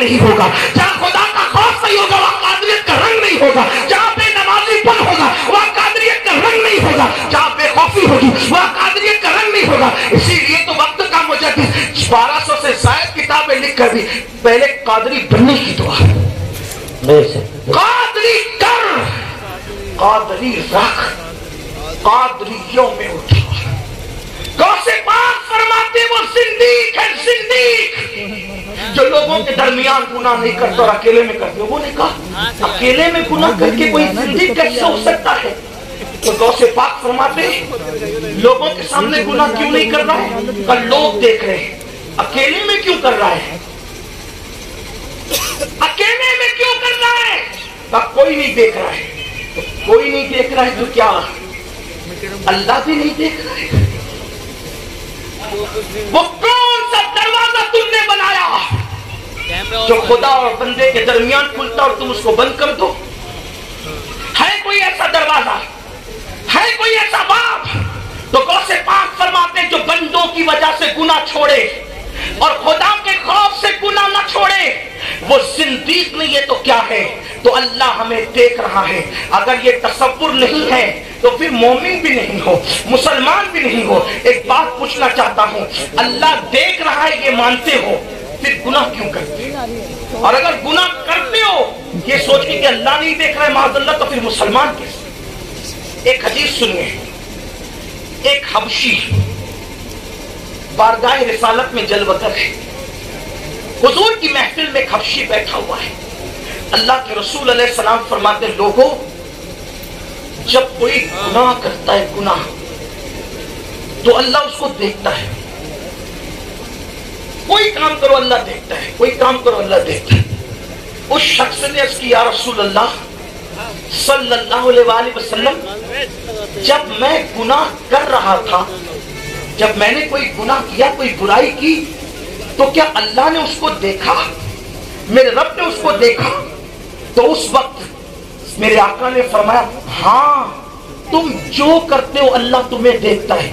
نہیں ہوگا، جہاں خدا کا خوف نہیں ہوگا وہاں قادریت کا رنگ نہیں ہوگا، جہاں بے نمازی پن ہوگا وہاں قادریت کا رنگ نہیں ہوگا، جہاں بے خوفی ہوگی وہاں قادریت کا رنگ نہیں ہوگا۔ اسی لیے تو وقت کا مجدد 1200 سے زائد کتابیں لکھ کر بھی پہلے قادری بننے کی دعا، قادری کر، قادری رکھ، قادریوں میں اٹھا۔ غوث پاک فرماتے وہ زندیق ہے، زندیق جو لوگوں کے درمیان گناہ نہیں کرتا اور اکیلے میں کرتے۔ وہ نے کہا اکیلے میں گناہ کر کے کوئی زندیق کیسے ہو سکتا ہے؟ تو غوث پاک فرماتے لوگوں کے سامنے گناہ کیوں نہیں کر رہا ہے؟ کہ لوگ دیکھ رہے ہیں۔ اکیلے میں کیوں کر رہا ہے؟ اکیلے میں کیوں کر رہا ہے؟ کہ کوئی نہیں دیکھ رہا ہے۔ تو کوئی نہیں دیکھ رہا ہے تو کیا اللہ بھی نہیں دیکھ رہا ہے؟ وہ کون سا دروازہ تم نے بنایا جو خدا اور بندے کے درمیان کھلتا اور تم اس کو بند کر دو؟ ہے کوئی ایسا دروازہ؟ ہے کوئی ایسا باب؟ تو غوث پاک فرماتے جو بندوں کی وجہ سے گناہ چھوڑے اور خدا کے خوف سے گناہ نہ چھوڑے وہ زندیق نہیں ہے تو کیا ہے؟ تو اللہ ہمیں دیکھ رہا ہے۔ اگر یہ تصور نہیں ہے تو پھر مومن بھی نہیں ہو، مسلمان بھی نہیں ہو۔ ایک بات پوچھنا چاہتا ہوں، اللہ دیکھ رہا ہے یہ مانتے ہو پھر گناہ کیوں کرتے؟ اور اگر گناہ کرتے ہو یہ سوچ کے کہ اللہ نہیں دیکھ رہا ہے معاذ اللہ تو پھر مسلمان کیسے؟ ایک حدیث سنیے، ایک حبشی بارگاہ رسالت میں جلوگر ہے، حضور کی محفل میں ایک حبشی بیٹھا ہوا ہے۔ اللہ کے رسول علیہ السلام فرماتے لوگوں جب کوئی گناہ کرتا ہے گناہ تو اللہ اس کو دیکھتا ہے۔ کوئی کام کرو اللہ دیکھتا ہے، کوئی کام کرو اللہ دیکھتا ہے۔ اس شخص نے عرض کی یا رسول اللہ صلی اللہ علیہ وآلہ وسلم جب میں گناہ کر رہا تھا، جب میں نے کوئی گناہ کیا، کوئی برائی کی تو کیا اللہ نے اس کو دیکھا؟ میرے رب نے اس کو دیکھا؟ تو اس وقت میرے آقا نے فرمایا ہاں تم جو کرتے ہو اللہ تمہیں دیکھتا ہے۔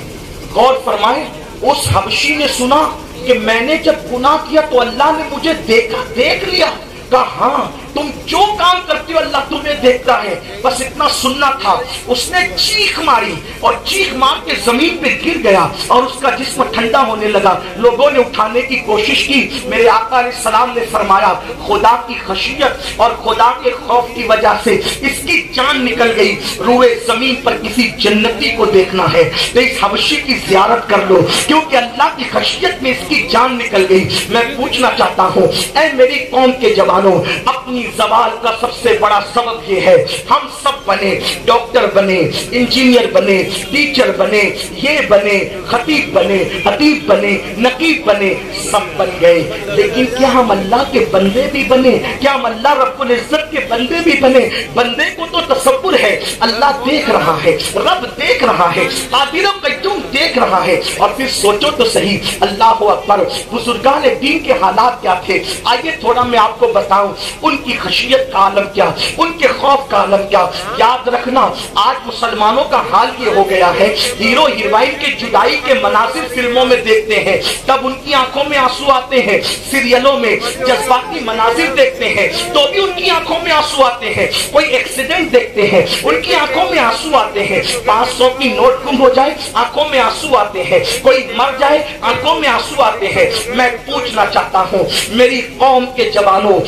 غور فرمائے اس حبشی نے سنا کہ میں نے جب گناہ کیا تو اللہ نے مجھے دیکھا، دیکھ لیا، کہا ہاں تم جو کام کرتے ہو اللہ تمہیں دیکھتا ہے۔ بس اتنا سننا تھا، اس نے چیخ ماری اور چیخ مار کے زمین پہ گر گیا اور اس کا جسم ٹھنڈا ہونے لگا۔ لوگوں نے اٹھانے کی کوشش کی، میرے آقا علیہ السلام نے فرمایا خدا کی خشیت اور خدا کے خوف کی وجہ سے اس کی جان نکل گئی، روئے زمین پر کسی جنتی کو دیکھنا ہے تو اس حبشی کی زیارت کر لو کیونکہ اللہ کی خشیت میں اس کی جان نکل گئی۔ میں پوچھنا چاہتا ہوں اے میری قوم کے جوانوں، اپنی زوال کا سب سے بڑا سبب یہ ہے ہم سب بنے، ڈاکٹر بنے، انجینئر بنے، ٹیچر بنے، یہ بنے، خطیب بنے، ادیب بنے، نقیب بنے، سب بن گئے، لیکن کیا ہم اللہ کے بندے بھی بنے؟ کیا ہم اللہ رب العزت کے بندے بھی بنے؟ بندے کو تو تصور ہے اللہ دیکھ رہا ہے، رب دیکھ رہا ہے، قادر و قیوم دیکھ رہا ہے۔ اور پھر سوچو تو صحیح، اللہ اکبر، بزرگان دین کے حالات کیا تھے؟ آئیے تھوڑا میں آپ کو بتاؤں ان کی خشیت کا عالم کیا، ان کے خوف کا عالم کیا۔ یاد رکھنا آج مسلمانوں کا حال یہ ہو گیا ہے، ہیرو ہیروئن کے جدائی کے مناظر فلموں میں دیکھتے ہیں تب ان کی آنکھوں میں آنسو آتے ہیں، سیریلوں میں جذباتی مناظر دیکھتے ہیں تو بھی ان کی آنکھوں میں آنسو آتے ہیں، کوئی ایکسیڈنٹ دیکھتے ہیں ان کی آنکھوں میں آنسو آتے ہیں، 500 کی نوٹ گم ہو جائے آنکھوں میں آنسو آتے ہیں، کوئی مر جائے آنکھوں میں آنسو آتے ہیں۔ میں پوچھنا چاہتا ہوں میری قوم کے جوانوں،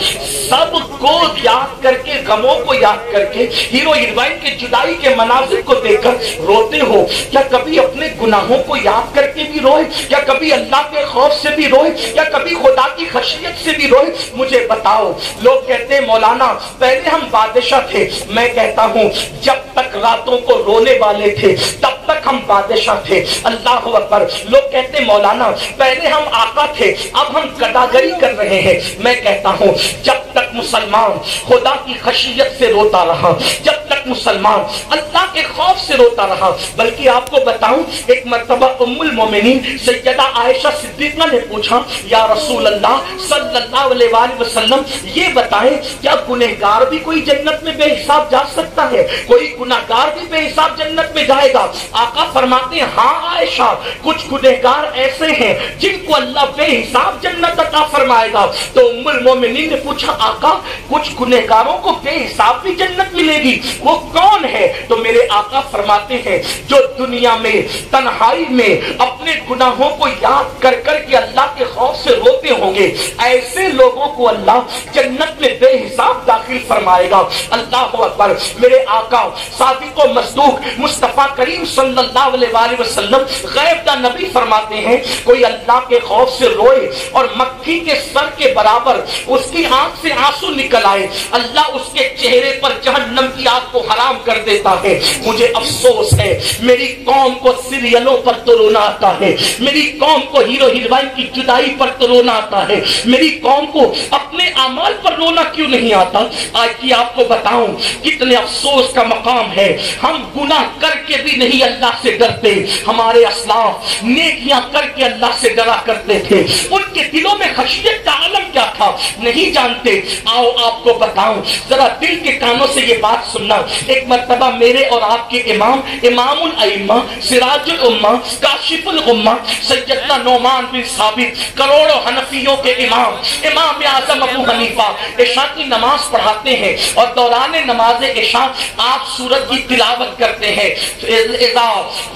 سب کو یاد کر کے، غموں کو یاد کر کے، ہیرو ہیروئن کے جدائی کے مناظر کو دیکھ کر روتے ہو؟ کیا کبھی اپنے گناہوں کو یاد کر کے بھی روئے؟ کیا کبھی اللہ کے خوف سے بھی روئے؟ کیا کبھی خدا کی خشیت سے بھی روئے؟ مجھے بتاؤ۔ لوگ کہتے ہیں مولانا پہلے ہم بادشاہ تھے، میں کہتا ہوں جب تک راتوں کو رونے والے تھے تب تک ہم بادشاہ تھے۔ اللہ اکبر۔ لوگ کہتے ہیں مولانا پہلے ہم آقا تھے اب ہم گداگری کر رہے ہیں، میں کہتا ہوں جب تک مسلمان خدا کی خشیت سے روتا رہا، جب تک تک مسلمان اللہ کے خوف سے روتا رہا. بلکہ آپ کو بتاؤں ایک مرتبہ ام المومنین سیدہ عائشہ صدیقہ نے پوچھا یا رسول اللہ صلی اللہ علیہ وآلہ وسلم یہ بتائیں کیا گنہگار بھی کوئی جنت میں بے حساب جا سکتا ہے؟ کوئی گنہگار بھی بے حساب جنت میں جائے گا؟ آقا فرماتے ہیں ہاں عائشہ کچھ گنہگار ایسے ہیں جن کو اللہ بے حساب جنت عطا فرمائے گا. تو ام المومنین نے پوچھا آقا کچھ گنہگاروں کو بے حساب بھی جنت ملے گی وہ کون ہے؟ تو میرے آقا فرماتے ہیں جو دنیا میں تنہائی میں اپنے گناہوں کو یاد کر کر کے اللہ کے خوف سے روتے ہوں گے ایسے لوگوں کو اللہ جنت میں بے حساب داخل فرمائے گا. اللہ اکبر. میرے آقا صادق و مصدوق مصطفیٰ کریم صلی اللہ علیہ وآلہ وسلم غیب دا نبی فرماتے ہیں کوئی اللہ کے خوف سے روئے اور مکھی کے سر کے برابر اس کی آنکھ سے آنسو نکل آئے اللہ اس کے چہرے پر جہنم کی آگ کو حرام کر دیتا ہے. مجھے افسوس ہے میری قوم کو سیریلوں پر تو رونا آتا ہے, میری قوم کو ہیرو ہیروئن کی جدائی پر تو رونا آتا ہے, میری قوم کو اپنے اعمال پر رونا کیوں نہیں آتا؟ آج کی آپ کو بتاؤں کتنے افسوس کا مقام ہے ہم گناہ کر کے بھی نہیں اللہ سے ڈرتے. ہمارے اسلاف نیکیاں کر کے اللہ سے ڈرا کرتے تھے, ان کے دلوں میں خشیت کا عالم کیا تھا نہیں جانتے. آؤ آپ کو بتاؤں ذرا دل کے کانوں سے یہ بات سننا. ایک مرتبہ میرے اور آپ کے امام امام الائمہ سراج الامہ کاشف الغمہ سیدنا نعمان بن ثابت کروڑوں حنفیوں کے امام امام اعظم ابو حنیفہ عشاء کی نماز پڑھاتے ہیں اور دوران نماز عشاء آپ سورت کی تلاوت کرتے ہیں اذا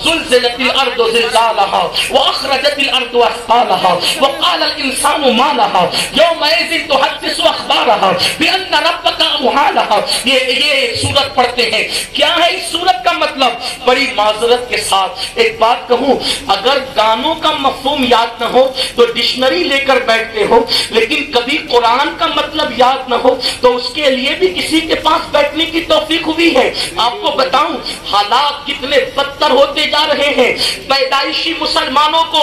زلزلت الارض زلزالها واخرجت الارض اثقالها وقال الانسان ما لها يومئذ تحدث اخبارها بان ربك اوحى لها. یہ سورت پڑھتے ہیں. کیا ہے اس سورت کا مطلب؟ بڑی معذرت کے ساتھ ایک بات کہوں اگر گانوں کا مفہوم یاد نہ ہو تو ڈکشنری لے کر بیٹھتے ہو لیکن کبھی قرآن کا مطلب یاد نہ ہو تو اس کے لیے بھی کسی کے پاس بیٹھنے کی توفیق ہوئی ہے. آپ کو بتاؤں حالات کتنے بدتر ہوتے جا رہے ہیں. پیدائشی مسلمانوں کو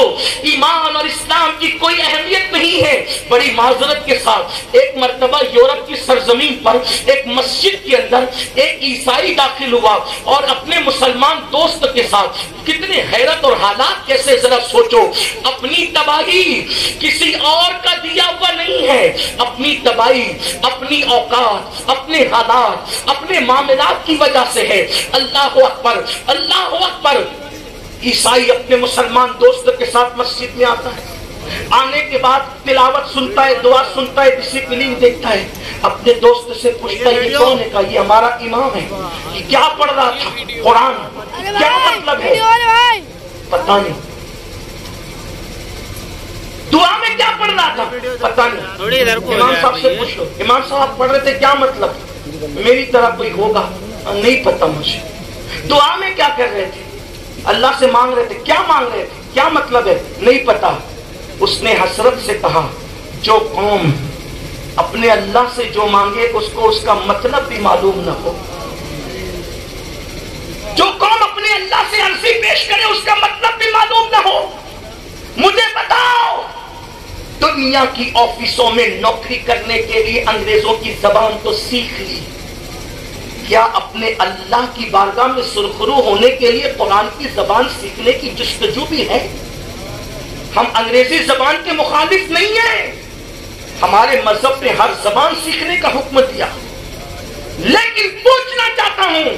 ایمان اور اسلام کی کوئی اہمیت نہیں ہے. بڑی معذرت کے ساتھ ایک مرتبہ یورپ کی سرزمین پر ایک مسجد کے اندر ایک عیسائی داخل ہوا اور اپنے مسلمان دوست کے ساتھ کتنے حیرت اور حالات کیسے ذرا سوچو. اپنی تباہی کسی اور کا دیا ہوا نہیں ہے, اپنی تباہی اپنی اوقات اپنے حالات اپنے معاملات کی وجہ سے ہے. اللہ اکبر اللہ اکبر. عیسائی اپنے مسلمان دوست کے ساتھ مسجد میں آتا ہے, آنے کے بعد تلاوت سنتا ہے دعا سنتا ہے ڈسپلین دیکھتا ہے, اپنے دوست سے پوچھتا ہے یہ کون ہے؟ کہا یہ ہمارا امام ہے. یہ کیا پڑھ رہا تھا؟ قرآن. کیا مطلب ہے؟ پتہ نہیں. دعا میں کیا پڑھ رہا تھا؟ پتہ نہیں. امام صاحب سے پوچھ لو امام صاحب پڑھ رہے تھے کیا مطلب؟ میری طرح کوئی ہوگا نہیں پتہ مجھے. دعا میں کیا کر رہے تھے؟ اللہ سے مانگ رہے تھے. کیا مانگ رہے تھے؟ کیا مطلب ہے؟ نہیں پتہ. اس نے حسرت سے کہا جو قوم اپنے اللہ سے جو مانگے اس کو اس کا مطلب بھی معلوم نہ ہو, جو قوم اپنے اللہ سے عرضی پیش کرے اس کا مطلب بھی معلوم نہ ہو. مجھے بتاؤ دنیا کی آفسوں میں نوکری کرنے کے لیے انگریزوں کی زبان تو سیکھ لی, کیا اپنے اللہ کی بارگاہ میں سرخرو ہونے کے لیے قرآن کی زبان سیکھنے کی جستجو بھی ہے؟ ہم انگریزی زبان کے مخالف نہیں ہیں, ہمارے مذہب نے ہر زبان سیکھنے کا حکم دیا, لیکن پوچھنا چاہتا ہوں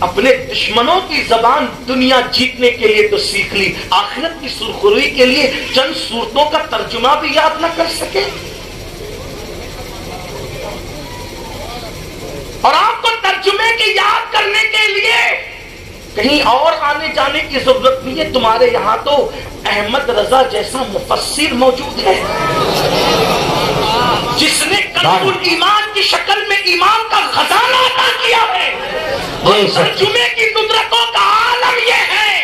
اپنے دشمنوں کی زبان دنیا جیتنے کے لیے تو سیکھ لی, آخرت کی سرخروئی کے لیے چند صورتوں کا ترجمہ بھی یاد نہ کر سکے. اور آپ کو ترجمے کی یاد کرنے کے لیے کہیں اور آنے جانے کی ضرورت نہیں ہے. تمہارے یہاں تو احمد رضا جیسا مفسر موجود ہے جس نے کنز الایمان کی شکل میں ایمان کا خزانہ عطا کیا ہے. ترجمے کی ندرتوں کا عالم یہ ہے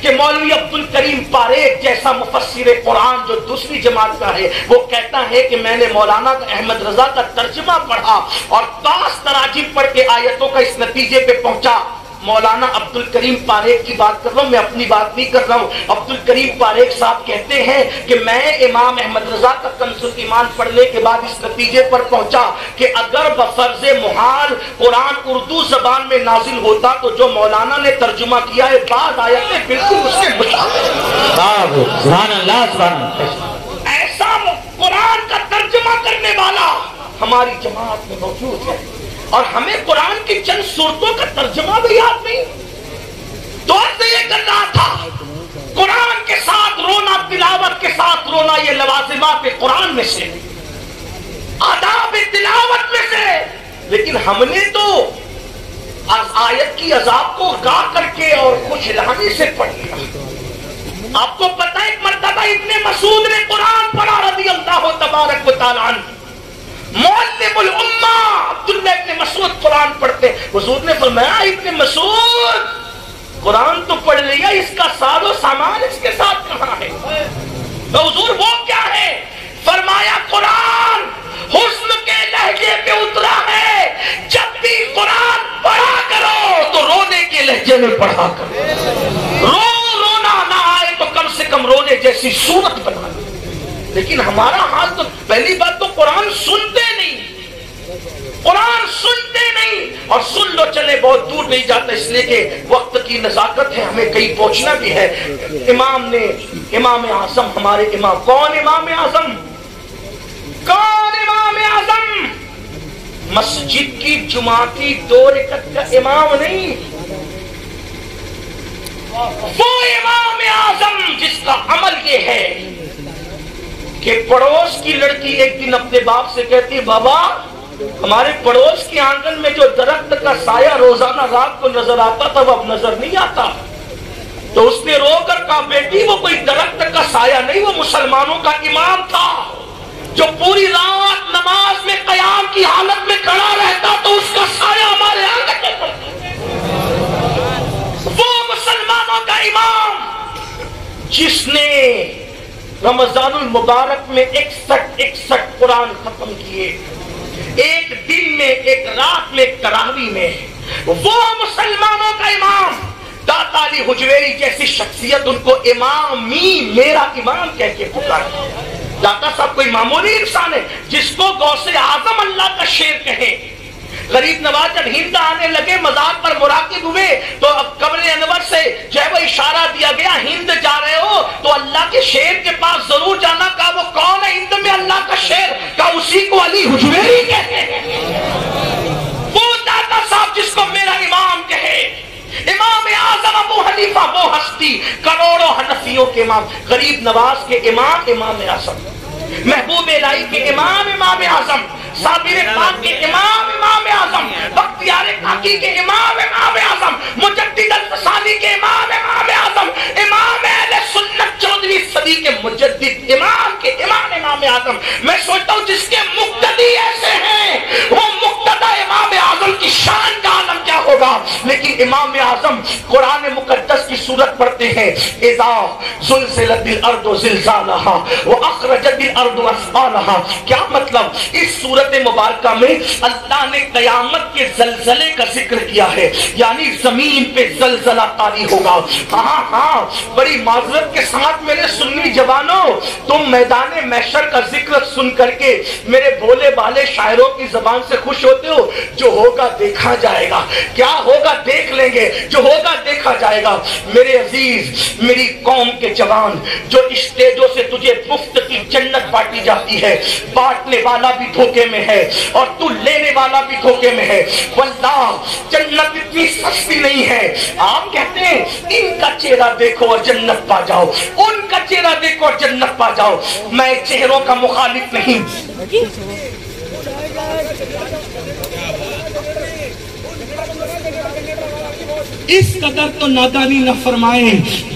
کہ مولوی عبد الکریم پاریک جیسا مفسر قرآن جو دوسری جماعت کا ہے وہ کہتا ہے کہ میں نے مولانا احمد رضا کا ترجمہ پڑھا اور 10 تراجم پڑھ کے آیتوں کا اس نتیجے پہ پہنچا مولانا عبد الکریم پاریک کی بات کر رہا ہوں، میں اپنی بات نہیں کر رہا ہوں. عبد الکریم پاریک صاحب کہتے ہیں کہ میں امام احمد رضا کا کنز الایمان پڑھنے کے بعد اس نتیجے پر پہنچا کہ اگر بفرض محال قرآن اردو زبان میں نازل ہوتا تو جو مولانا نے ترجمہ کیا ہے بعض آیتیں بالکل اس کے مطابق. سبحان اللہ سبحان اللہ. ایسا قرآن کا ترجمہ کرنے والا ہماری جماعت میں موجود ہے، اور ہمیں قرآن کی چند صورتوں کا ترجمہ بھی یاد نہیں. تو ایسے یہ کر رہا تھا، قرآن کے ساتھ رونا، تلاوت کے ساتھ رونا، یہ لوازمات قرآن میں سے، آداب تلاوت میں سے. لیکن ہم نے تو آیت کی عذاب کو گا کر کے اور کچھ لہانی سے پڑھ لیا. آپ کو پتہ ہے ایک مرتبہ ابن مسعود نے قرآن پڑھا رضی اللہ تبارک و تعالیٰ عنہ. معلم الامہ عبداللہ ابن مسعود قرآن پڑھتے، حضور نے فرمایا ابن مسعود قرآن تو پڑھ لیا، اس کا ساز و سامان اس کے ساتھ کہاں ہے؟ تو حضور وہ کیا ہے؟ فرمایا قرآن حسن کے لہجے پہ اترا ہے، جب بھی قرآن پڑھا کرو تو رونے کے لہجے میں پڑھا کرو. رونا نہ آئے تو کم سے کم رونے جیسی صورت بنا دو. لیکن ہمارا حال تو پہلی بات تو قرآن سنتے نہیں، قرآن سنتے نہیں، اور سن لو چلے بہت دور نہیں جاتا، اس لیے کہ وقت کی نزاکت ہے، ہمیں کہیں پہنچنا بھی ہے. امام اعظم ہمارے امام، کون امام اعظم؟ کون امام اعظم؟ مسجد کی جمعہ کی 2 رکعت کا امام نہیں، وہ امام اعظم جس کا عمل یہ ہے کہ پڑوس کی لڑکی ایک دن اپنے باپ سے کہتی بابا ہمارے پڑوس کی آنگن میں جو درخت کا سایہ روزانہ رات کو نظر آتا تھا وہ اب نظر نہیں آتا. تو اس نے رو کر کہا بیٹی وہ کوئی درخت کا سایہ نہیں، وہ مسلمانوں کا امام تھا جو پوری رات نماز میں قیام کی حالت میں کھڑا رہتا تو اس کا سایہ ہمارے آنگن میں پڑتا. وہ مسلمانوں کا امام جس نے رمضان المبارک میں 61 قرآن ختم کیے، ایک دن میں، ایک رات میں، تراویح میں، وہ مسلمانوں کا امام. داتا علی حجویری جیسی شخصیت ان کو امامی، میرا امام کہہ کے پکارا. داتا صاحب کوئی معمولی انسان ہے جس کو غوث اعظم اللہ کا شیر کہے. غریب نواز جب ہند آنے لگے مزار پر مراقب ہوئے تو قبر انور سے جو ہے وہ اشارہ دیا گیا ہند جا رہے ہو تو اللہ کے شیر کے پاس ضرور جانا. کہا وہ کون ہے ہند میں اللہ کا شیر؟ کہا اسی کو علی حجویری کہتے ہیں. وہ داتا صاحب جس کو میرا امام کہے، امام اعظم ابو حنیفہ، وہ ہستی کروڑوں حنفیوں کے امام، غریب نواز کے امام امام اعظم، محبوب الہی کے امام امام اعظم، صابر پاک کے امام امام اعظم، بختیار کاکی کے امام امام اعظم، مجدد الفسانی کے امام امام اعظم، امام اہل سنت 14ویں صدی کے مجدد امام کے امام امام اعظم. میں سوچتا ہوں جس کے مقتدی ایسے ہیں وہ مقتدی امام اعظم کی شان کا عالم کیا ہوگا. لیکن امام اعظم قرآن مقدس کی سورت پڑھتے ہیں اذا زلزلت الارض زلزالها واخرجت الارض اثقالها. کیا مطلب؟ اس سورت مبارکہ میں اللہ نے قیامت کے زلزلے کا ذکر کیا ہے، یعنی زمین پہ زلزلہ طاری ہوگا. ہاں بڑی معذرت کے ساتھ میرے سنی جوانوں، تم میدان محشر کا ذکر سن کر کے میرے بھولے بالے شاعروں کی زبان سے خوش ہوتے ہو. جو ہوگا دیکھا جائے گا، کیا ہوگا دیکھ لیں گے، جو ہوگا دیکھا جائے گا. میرے عزیز، میری قوم کے جوان، جو اسٹیجوں سے تجھے مفت کی جنت بانٹی جاتی ہے، بانٹنے والا بھی دھوکے میں ہے اور تو لینے والا بھی دھوکے میں ہے. واللہ جنت اتنی سستی نہیں ہے. آپ کہتے ہیں ان کا چہرہ دیکھو اور جنت پا جاؤ، ان کا چہرہ دیکھو اور جنت پا جاؤ. میں چہروں کا مخالف نہیں، اس قدر تو نادانی نہ فرمائیں.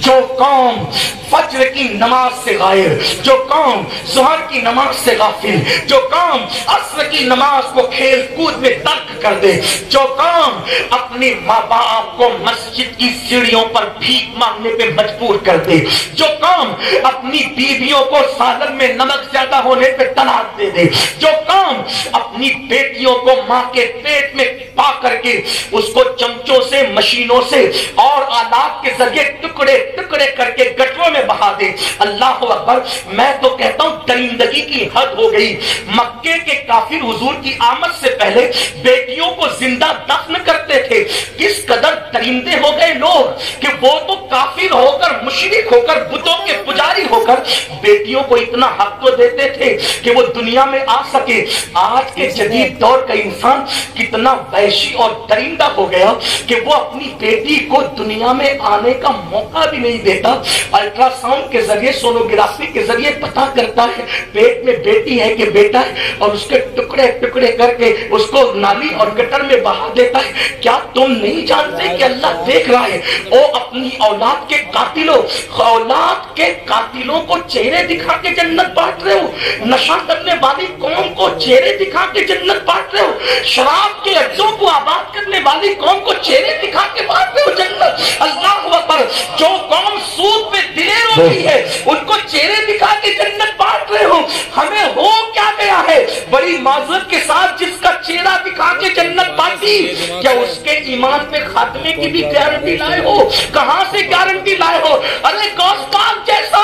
جو قوم فجر کی نماز سے غائب، جو قوم ظہر کی نماز سے غافل، جو قوم عصر کی نماز کو کھیل کود میں ترک کر دے، جو قوم اپنے ماں باپ کو مسجد کی سیڑھیوں پر بھیک مانگنے پہ مجبور کر دے، جو قوم اپنی بیویوں کو سالن میں نمک زیادہ ہونے پہ طلاق دے دے، جو قوم اپنی بیٹیوں کو ماں کے پیٹ میں پا کر کے اس کو چمچوں سے، مشینوں سے اور آلات کے ذریعے ٹکڑے ٹکڑے کر کے گٹروں میں بہا دے. اللہ اکبر. میں تو کہتا ہوں درندگی کی حد ہو گئی. مکے کے کافر حضور کی آمد سے پہلے بیٹیوں کو زندہ دفن کرتے تھے. کس قدر درندے ہو گئے لوگ کہ وہ تو کافر ہو کر، مشرک ہو کر، بتوں کے پجاری ہو کر بیٹیوں کو اتنا حق تو دیتے تھے کہ وہ دنیا میں آ سکے. آج کے جدید دور کا انسان کتنا وحشی اور درندہ ہو گیا کہ وہ اپنی بیٹی کو دنیا میں آنے کا موقع بھی نہیں دیتا. الٹرا ساؤنڈ کے ذریعے، سونوگرافی کے ذریعے پتا کرتا ہے پیٹ میں بیٹی ہے کہ بیٹا ہے، اور اس کے ٹکڑے ٹکڑے کر کے اس کو نالی اور گٹر میں بہا دیتا ہے. کیا تم نہیں جانتے کہ اللہ دیکھ رہا ہے؟ او اپنی اولاد کے قاتلوں، اولاد کے قاتلوں کو چہرے دکھا کے جنت بانٹ رہے ہو. نشہ کرنے والی قوم کو چہرے دکھا کے جنت بانٹ رہے ہو. شراب کے اڈوں کو آباد کرنے والی قوم کو چہرے دکھا کے بانٹ رہے ہو جنت. اللہ اکبر. جو قوم سود پہ دلیر ہوتی ہے ان کو چہرے دکھا کے جنت بانٹ رہے ہو. ہمیں ہو کیا گیا ہے؟ بڑی معذرت کے ساتھ جس کا چہرہ دکھا کے جنت بانٹی، کیا اس کے ایمان پہ خاتمے کی بھی گارنٹی لائے ہو؟ کہاں سے گارنٹی لائے ہو؟ ارے غوث پاک جیسا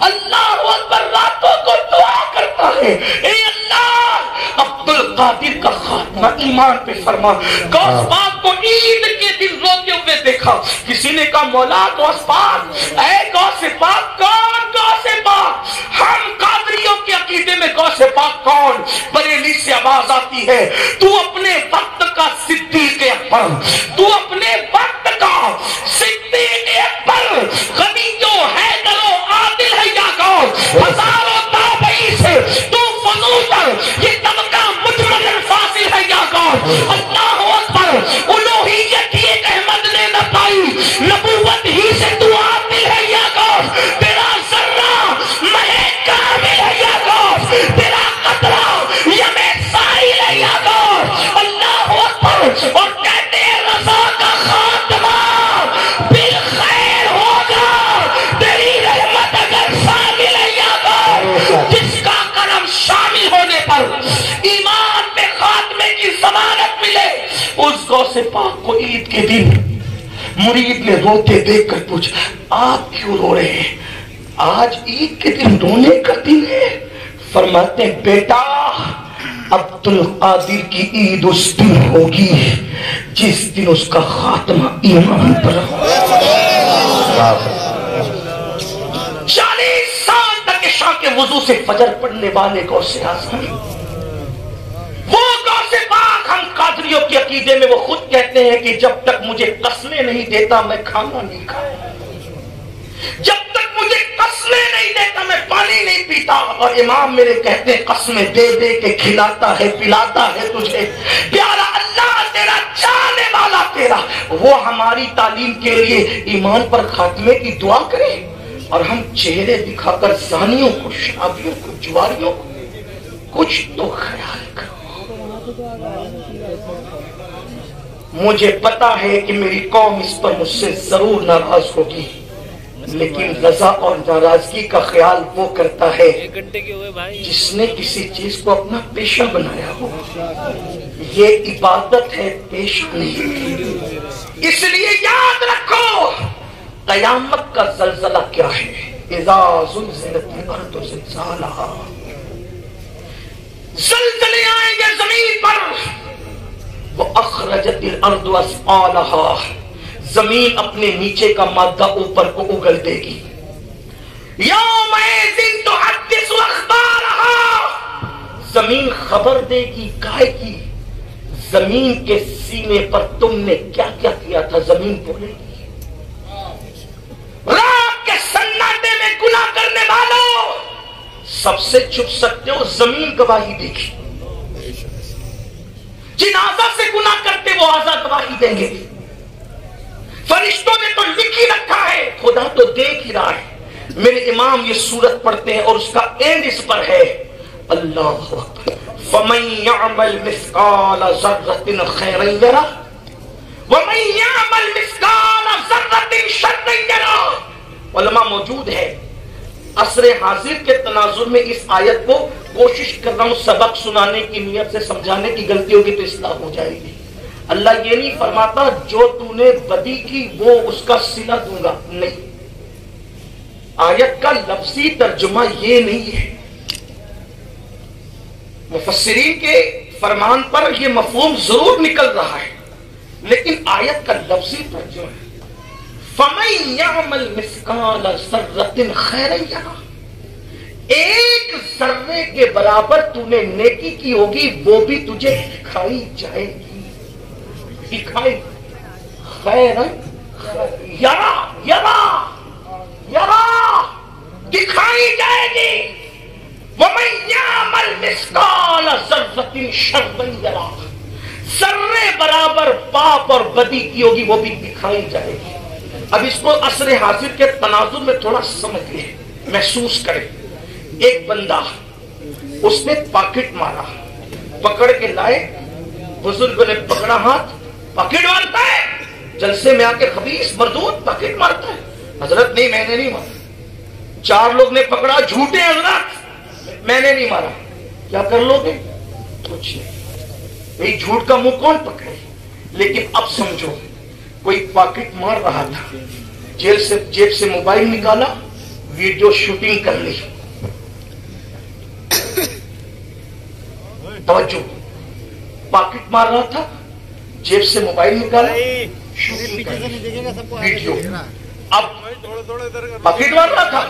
اللہ اکبر راتوں کو دعا کرتا ہے، اے اللہ عبد القادر کا خاتمہ ایمان پہ فرما. غوث پاک کو عید کے دن روتے ہوئے دیکھا. کسی نے کہا مولا غوث پاک، اے غوث پاک کون؟ غوث پاک ہم قادریوں کے عقیدے میں غوث پاک کون؟ بریلی سے آواز آتی ہے، تو اپنے وقت کا صدیق اکبر، تو اپنے وقت کا صدیق اکبر، غنیوں حیدروں عادل ہے یا کون؟ ہزاروں تابعی سے تو فضول یہ طبقہ مجمل فاصل ہے یا کون؟ اللہ اکبر. الوہیت ایک احمد نے نہ پائی، نبوت ہی سے تو عادل ہے یا کون؟ تیرا ذرہ مہے کامل ہے یا کون؟ تیرا قطرہ یمے سائل ہے یا کون؟ اللہ اکبر. اور کہتے ہیں رضا کا خاتمہ بالخیر ہوگا، تیری رحمت اگر شامل ہے یا کون؟ جس کا کرم شامل ہونے پر ایمان پہ خاتمے کی ضمانت ملے. اس غوث پاک کو عید کے دن مرید نے روتے دیکھ کر پوچھا آپ کیوں رو رہے ہیں؟ آج عید کے دن رونے کا دن ہے. فرماتے ہیں بیٹا عبد القادر کی عید اس دن ہوگی جس دن اس کا خاتمہ ایمان پر ہوگا. 40 سال تک عشاء کے وضو سے فجر پڑھنے والے غوث اعظم، وہ غوث پاک ہم قادریوں کے عقیدے میں وہ خود کہتے ہیں کہ جب تک مجھے قسمیں نہیں دیتا میں کھانا نہیں کھاؤں، جب تک مجھے قسمیں نہیں دیتا میں پانی نہیں پیتا. اور امام میرے کہتے ہیں قسمیں دے دے کے کھلاتا ہے پلاتا ہے تجھے پیارا اللہ تیرا، جانے والا تیرا. وہ ہماری تعلیم کے لیے ایمان پر خاتمے کی دعا کرے اور ہم چہرے دکھا کر زانیوں کو، شرابیوں کو، جواریوں کو کچھ تو خیال کرو. مجھے پتا ہے کہ میری قوم اس پر مجھ سے ضرور ناراض ہوگی، لیکن رضا اور ناراضگی کا خیال وہ کرتا ہے جس نے کسی چیز کو اپنا پیشہ بنایا ہو. یہ عبادت ہے، پیشہ نہیں. اس لیے یاد رکھو قیامت کا زلزلہ کیا ہے. اذا زلزلت الارض زلزالہا، زلزلے آئیں گے زمین پر. وَأَخْرَجَتِ الْأَرْضُ أَثْقَالَهَا، زمین اپنے نیچے کا مادہ اوپر کو اگل دے گی. يَوْمَئِذٍ تُحَدِّثُ أَخْبَارَهَا، زمین خبر دے گی کائے کی. زمین کے سینے پر تم نے کیا کیا کیا تھا زمین بولے گی. رات کے سناٹے میں گناہ کرنے والوں سب سے چھپ سکتے ہو، زمین گواہی دے گی. جن آزا سے گناہ کرتے وہ آزا گواہی دیں گے. فرشتوں نے تو لکھ ہی رکھا ہے، خدا تو دیکھ ہی رہا ہے. میرے امام یہ سورت پڑھتے ہیں اور اس کا اینڈ اس پر ہے اللہ اکبر. فَمَن يَعْمَلْ مِثْقَالَ ذَرَّةٍ خَيْرًا يَرَهُ وَمَن يَعْمَلْ مِثْقَالَ ذَرَّةٍ شَرًّا يَرَهُ. علماء موجود ہے. عصر حاضر کے تناظر میں اس آیت کو کوشش کر رہا ہوں سبق سنانے کی نیت سے سمجھانے کی، غلطی ہوگی تو اصلاح ہو جائے گی. اللہ یہ نہیں فرماتا جو تو نے بدی کی وہ اس کا صلہ دوں گا، نہیں، آیت کا لفظی ترجمہ یہ نہیں ہے۔ مفسرین کے فرمان پر یہ مفہوم ضرور نکل رہا ہے، لیکن آیت کا لفظی ترجمہ ہے فَمَن يَعْمَلْ مِثْقَالَ ذَرَّةٍ خَيْرًا يَرَهُ، ایک ذرے کے برابر تو نے نیکی کی ہوگی وہ بھی تجھے دکھائی جائے گی، دکھائی خیرًا یرا دکھائی جائے گی، وَمَن يَعْمَلْ مِثْقَالَ ذَرَّةٍ شَرًّا يَرَهُ، ذرے برابر پاپ اور بدی کی ہوگی وہ بھی دکھائی جائے گی۔ اب اس کو عصر حاضر کے تناظر میں تھوڑا سمجھ لیں، محسوس کریں۔ ایک بندہ اس نے پاکٹ مارا، پکڑ کے لائے، بزرگ نے پکڑا ہاتھ، پاکٹ مارتا ہے، جلسے میں آ کے خبیث مردود پاکٹ مارتا ہے، حضرت نہیں میں نے نہیں مارا، چار لوگ نے پکڑا، جھوٹے حضرت میں نے نہیں مارا، کیا کر لو گے؟ کچھ نہیں، یہ جھوٹ کا منہ کون پکڑے؟ لیکن اب سمجھو کوئی پاکٹ مار رہا تھا، جیب سے موبائل نکالا، ویڈیو شوٹنگ کر لی، توجہ، پاکٹ مار رہا تھا، جیب سے موبائل نکالا، شوٹنگ کر لی، ویڈیو، اب پاکٹ مار رہا تھا،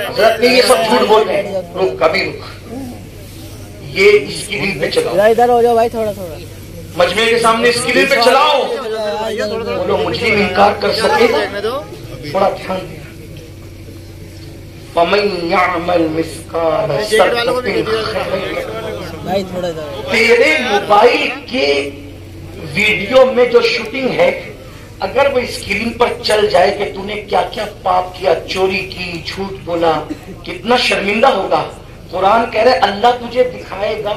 حضرت نہیں یہ سب جھوٹ بول رہے ہیں، رک کبھی رک، یہ اسکرین پہ چلاؤ، ادھر ہو جاؤ بھائی تھوڑا تھوڑا، مجمع کے سامنے اسکرین پہ چلاؤ، بولو مجھے انکار کر سکے گا؟ تھوڑا دھیان دیا، فَمَن يَعْمَلْ مِثْقَالَ ذَرَّةٍ، تیرے موبائل کے ویڈیو میں جو شوٹنگ ہے اگر وہ اسکرین پر چل جائے کہ تو نے کیا کیا پاپ کیا، چوری کی، جھوٹ بولا، کتنا شرمندہ ہوگا۔ قرآن کہہ رہے اللہ تجھے دکھائے گا،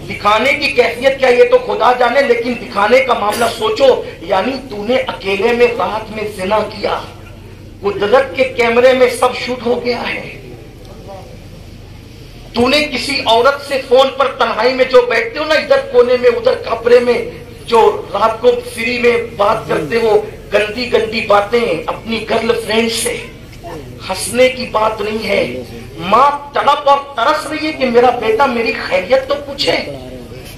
دکھانے کی کیفیت کیا یہ تو خدا جانے، لیکن دکھانے کا معاملہ سوچو، یعنی تو نے اکیلے میں رات میں زنا کیا، قدرت کے کیمرے میں سب شوٹ ہو گیا ہے، تو نے کسی عورت سے فون پر تنہائی میں جو بیٹھتے ہو نا، ادھر کونے میں ادھر کپڑے میں، جو رات کو فری میں بات کرتے ہو گندی گندی باتیں اپنی گرل فرینڈ سے، ہنسنے کی بات نہیں ہے، ماں تڑپ اور ترس رہی ہے کہ میرا بیٹا میری خیریت تو پوچھے،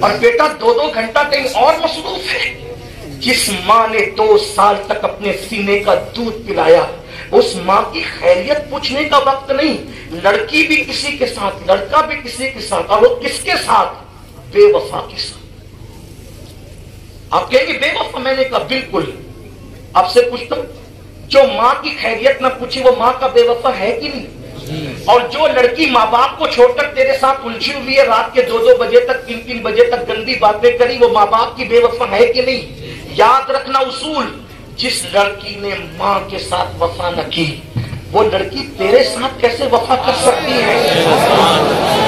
اور بیٹا 2 گھنٹہ کہیں اور مصروف ہے۔ جس ماں نے 2 سال تک اپنے سینے کا دودھ پلایا، اس ماں کی خیریت پوچھنے کا وقت نہیں۔ لڑکی بھی کسی کے ساتھ، لڑکا بھی کسی کے ساتھ، اور وہ کس کے ساتھ؟ بے وفا کے ساتھ۔ آپ کہیں گے بے وفا، میں نے کہا بالکل۔ آپ سے پوچھتا ہوں جو ماں کی خیریت نہ پوچھی وہ ماں کا بے وفا ہے کہ نہیں؟ اور جو لڑکی ماں باپ کو چھوڑ کر تیرے ساتھ الجھی ہوئی ہے، رات کے 2 بجے تک 3 بجے تک گندی باتیں کری، وہ ماں باپ کی بے وفا ہے کہ نہیں؟ یاد رکھنا اصول، جس لڑکی نے ماں کے ساتھ وفا نہ کی وہ لڑکی تیرے ساتھ کیسے وفا کر سکتی ہے؟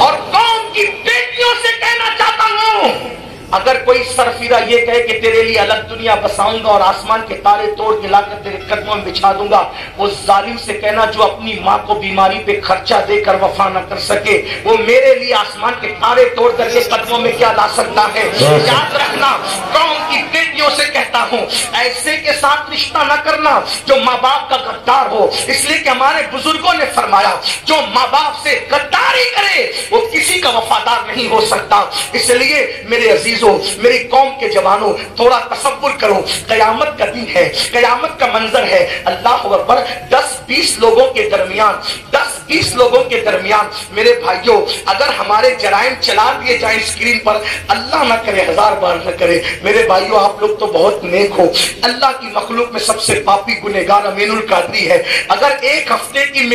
اور قوم کی بیٹیوں سے کہنا چاہتا ہوں، اگر کوئی سرفیرہ یہ کہے کہ تیرے لیے الگ دنیا بساؤں گا اور آسمان کے تارے توڑ کے لا کر تیرے قدموں میں بچھا دوں گا، وہ ظالم سے کہنا جو اپنی ماں کو بیماری پہ خرچہ دے کر وفا نہ کر سکے، وہ میرے لیے آسمان کے تارے توڑ کر کے قدموں میں کیا لا سکتا ہے؟ یاد رکھنا، قوم کی بیٹیوں سے کہتا ہوں ایسے کے ساتھ رشتہ نہ کرنا جو ماں باپ کا غدار ہو، اس لیے کہ ہمارے بزرگوں نے فرمایا جو ماں باپ سے غداری کرے وہ کسی کا وفادار نہیں ہو سکتا۔ اس لیے میرے عزیز میری قوم کے جوانوں، تھوڑا تصور کرو، قیامت کا دن ہے، قیامت کا منظر ہے، اللہ اکبر، 10-20 لوگوں کے درمیان، 10-20 لوگوں کے درمیان میرے بھائیوں اگر ہمارے جرائم چلا دیے جائیں اسکرین پر، اللہ نہ کرے، 1000 بار نہ کرے، میرے بھائیوں آپ لوگ تو بہت نیک ہو، اللہ کی مخلوق میں سب سے پاپی گنہگار امین القادری ہے، اگر ایک ہفتے کی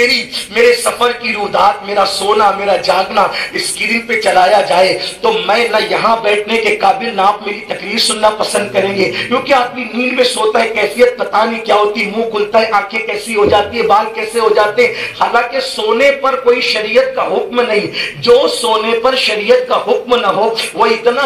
میرے سفر کی رودات، میرا سونا، میرا جاگنا اسکرین پہ چلایا جائے تو میں نہ یہاں بیٹھنے کے قابل نہ آپ میری تقریر سننا پسند کریں گے، کیونکہ آدمی نیند میں سوتا ہے، کیفیت پتہ نہیں کیا ہوتی، منہ کھلتا ہے، آنکھیں کیسی ہو جاتی ہے، بال کیسے ہو جاتے ہیں، حالانکہ سونے پر کوئی شریعت کا حکم نہیں، جو سونے پر شریعت کا حکم نہ ہو وہ اتنا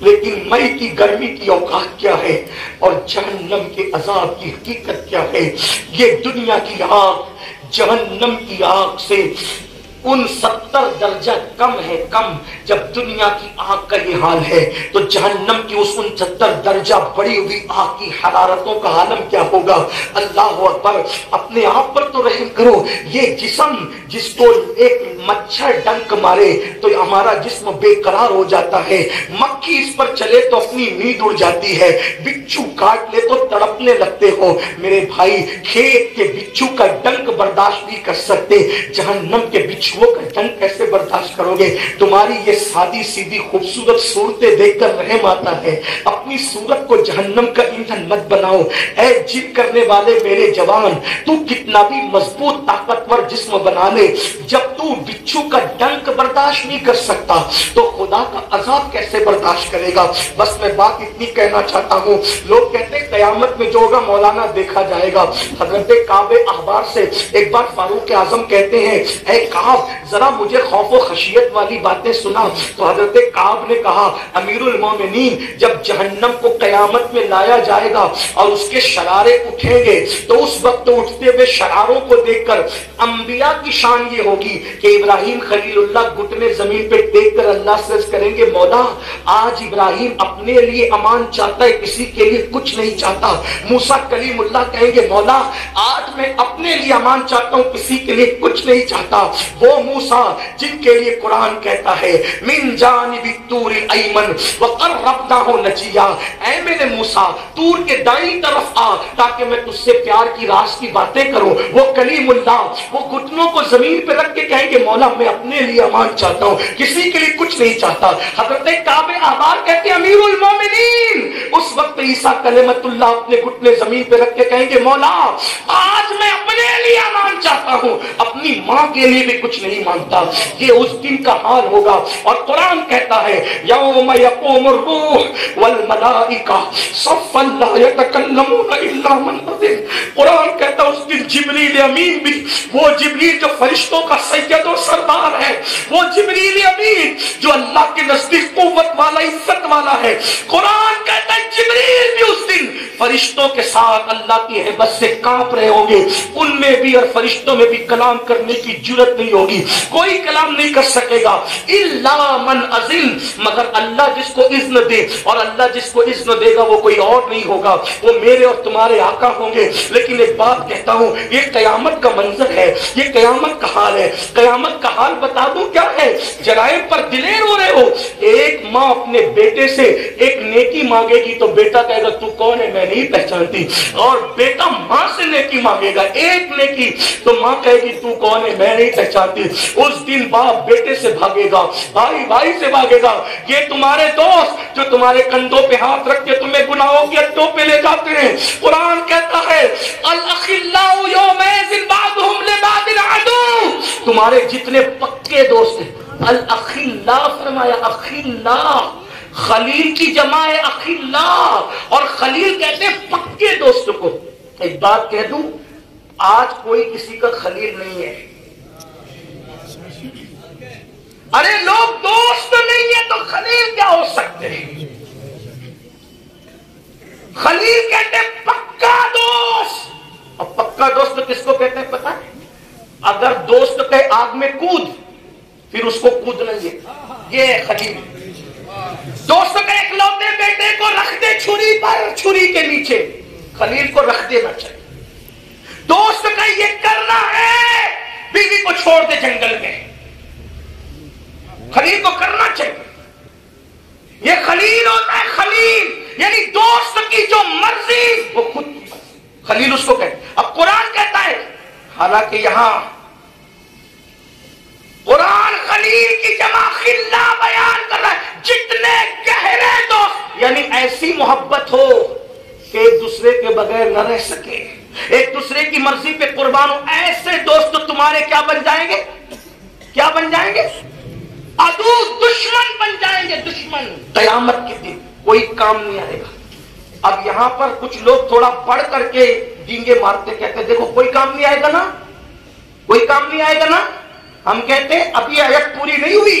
لیکن مئی کی گرمی کی اوقات کیا ہے اور جہنم کے عذاب کی حقیقت کیا ہے. یہ دنیا کی آگ جہنم کی آگ سے 69 درجہ کم ہے. کم جب دنیا کی آگ کا یہ حال ہے تو جہنم کی اس 69 درجہ بڑی ہوئی آگ کی حرارتوں کا عالم کیا ہوگا. اللہ اکبر. اپنے آپ پر تو رحم کرو. یہ جسم جس کو ایک مچھر ڈنک مارے تو ہمارا جسم بے قرار ہو جاتا ہے. مکھی اس پر چلے تو اپنی نیند اڑ جاتی ہے. بچھو کاٹ لے تو تڑپنے لگتے ہو. میرے بھائی کھیت کے بچھو کا ڈنک برداشت نہیں کر سکتے, جہنم کے بچھو کا ڈنک کیسے برداشت کرو گے. تمہاری یہ سادی سیدھی خوبصورت صورتیں دیکھ کر رحم آتا ہے. اپنی صورت کو جہنم کا ایندھن مت بناؤ. اے جم کرنے والے میرے جوان, تو کتنا بھی مضبوط طاقتور جسم بنا لے, جب تو بچھو کا ڈنک برداشت نہیں کر سکتا تو خدا کا عذاب کیسے برداشت کرے گا. بس میں بات اتنی کہنا چاہتا ہوں. لوگ کہتے ہیں قیامت میں جو ہوگا مولانا دیکھا جائے گا. حضرت کعب احبار سے ایک بار فاروق اعظم کہتے ہیں, اے کعب ذرا مجھے خوف و خشیت والی باتیں سنا. تو حضرت کعب نے کہا, امیر المومنین, جب جہنم کو قیامت میں لایا جائے گا اور اس کے شرارے اٹھیں گے تو اس وقت اٹھتے ہوئے شراروں کو دیکھ کر انبیاء کی شان یہ ہوگی کہ ابراہیم خلیل اللہ گھٹنے زمین پہ ٹیک کر اللہ سے کریں گے, مولا آج ابراہیم اپنے لیے امان چاہتا ہے, کسی کے لیے کچھ نہیں چاہتا. موسیٰ کلیم اللہ کہیں گے, مولا آج میں اپنے لیے امان چاہتا ہوں, کسی کے لیے کچھ نہیں چاہتا. وہ موسیٰ جن کے لیے قرآن کہتا ہے من جانب الطور الایمن وقربناہ نجیا, اے میرے موسیٰ طور کے دائیں طرف آ تاکہ میں تجھ سے پیار کی راز کی باتیں کروں. وہ کلیم اللہ وہ گھٹنوں کو زمین پہ رکھ کے کہیں گے, مولا میں اپنے لیے امان چاہتا ہوں, کسی کے لیے کچھ نہیں چاہتا. حضرت کعب احبار کہتے ہیں, امیر المومنین, اس وقت عیسیٰ کلمت اللہ اپنے گھٹنے زمین پہ رکھ کے کہیں گے, مولا آج میں اپنے لیے امان چاہتا ہوں, اپنی ماں کے لیے بھی کچھ نہیں مانگتا. یہ اس دن کا حال ہوگا. اور قرآن کہتا ہے, یوم یقوم الروح والملائکہ صفا لا یتکلمون الا من اذن. قرآن کہتا ہے اس دن جبریل امین بھی, وہ جبریل جو فرشتوں کا سید و سردار ہے, وہ جبریل امین جو اللہ کے نزدیک قوت والا عزت والا ہے, قرآن کہتا ہے جبریل بھی اس دن فرشتوں کے ساتھ اللہ کی ہیبت سے کانپ رہے ہوں گے. ان میں بھی اور فرشتوں میں بھی کلام کرنے کی جرت نہیں ہوگی, کوئی کلام نہیں کر سکے گا الا من اذن, مگر اللہ جس کو اذن دے, اور اللہ جس کو اذن دے گا وہ کوئی اور نہیں ہوگا, وہ میرے اور تمہارے آقا ہوں گے. لیکن ایک بات کہتا ہوں, یہ قیامت کا منظر ہے, یہ قیامت کا حال ہے. قیامت کا حال بتا دوں کیا ہے, جرائم پر دلیر ہو رہے ہو. ایک ماں اپنے بیٹے سے ایک نیکی مانگے گی تو بیٹا کہے گا تو کون ہے, میں نہیں پہچانتی. اور بیٹا ماں سے نیکی مانگے گا, ایک نیکی, تو ماں کہے گی تو کون ہے, میں نہیں پہچانتی. اس دن باپ بیٹے سے بھاگے گا, بھائی بھائی سے بھاگے گا. یہ تمہارے دوست جو تمہارے کندھوں پہ ہاتھ رکھ کے تمہیں گناہوں کے اڈوں پہ لے جاتے ہیں. قرآن کہتا ہے الاخلاء یومئذ بعضهم لبعض عدو, تمہارے جتنے پکے دوست ہیں, الاخلاء فرمایا, اخلاء خلیل کی جمع ہے اخلاء, اور خلیل کہتے ہیں پکے دوست کو. ایک بات کہہ دوں, آج کوئی کسی کا خلیل نہیں ہے. ارے لوگ دوست نہیں ہے تو خلیل کیا ہو سکتے ہیں. خلیل کہتے ہیں پکا دوست. اور پکا دوست کس کو کہتے ہیں پتہ ہے؟ اگر دوست کہے آگ میں کود, پھر اس کو کودنا یہ ہے خلیل. دوست کہے اکلوتے بیٹے کو رکھ دے چھری پر, چھری کے نیچے, خلیل کو رکھ دینا چاہیے. دوست کہے یہ کرنا ہے, بیوی کو چھوڑ دے جنگل میں, خلیل کو کرنا چاہیے. یہ خلیل ہوتا ہے, خلیل یعنی دوست کی جو مرضی وہ خود, خلیل اس کو کہتے. اب قرآن کہتا ہے, حالانکہ یہاں قرآن خلیل کی جمع خلا بیان کر رہا ہے, جتنے گہرے دوست, یعنی ایسی محبت ہو کہ ایک دوسرے کے بغیر نہ رہ سکے, ایک دوسرے کی مرضی پہ قربان ہو. ایسے دوست تو تمہارے کیا بن جائیں گے, کیا بن جائیں گے, عدو, دشمن بن جائیں گے, دشمن. قیامت کے دن کوئی کام نہیں آئے گا. اب یہاں پر کچھ لوگ تھوڑا پڑھ کر کے ڈینگے مارتے, کہتے دیکھو کوئی کام نہیں آئے گا نا, کوئی کام نہیں آئے گا نا. ہم کہتے ابھی آیت پوری نہیں ہوئی,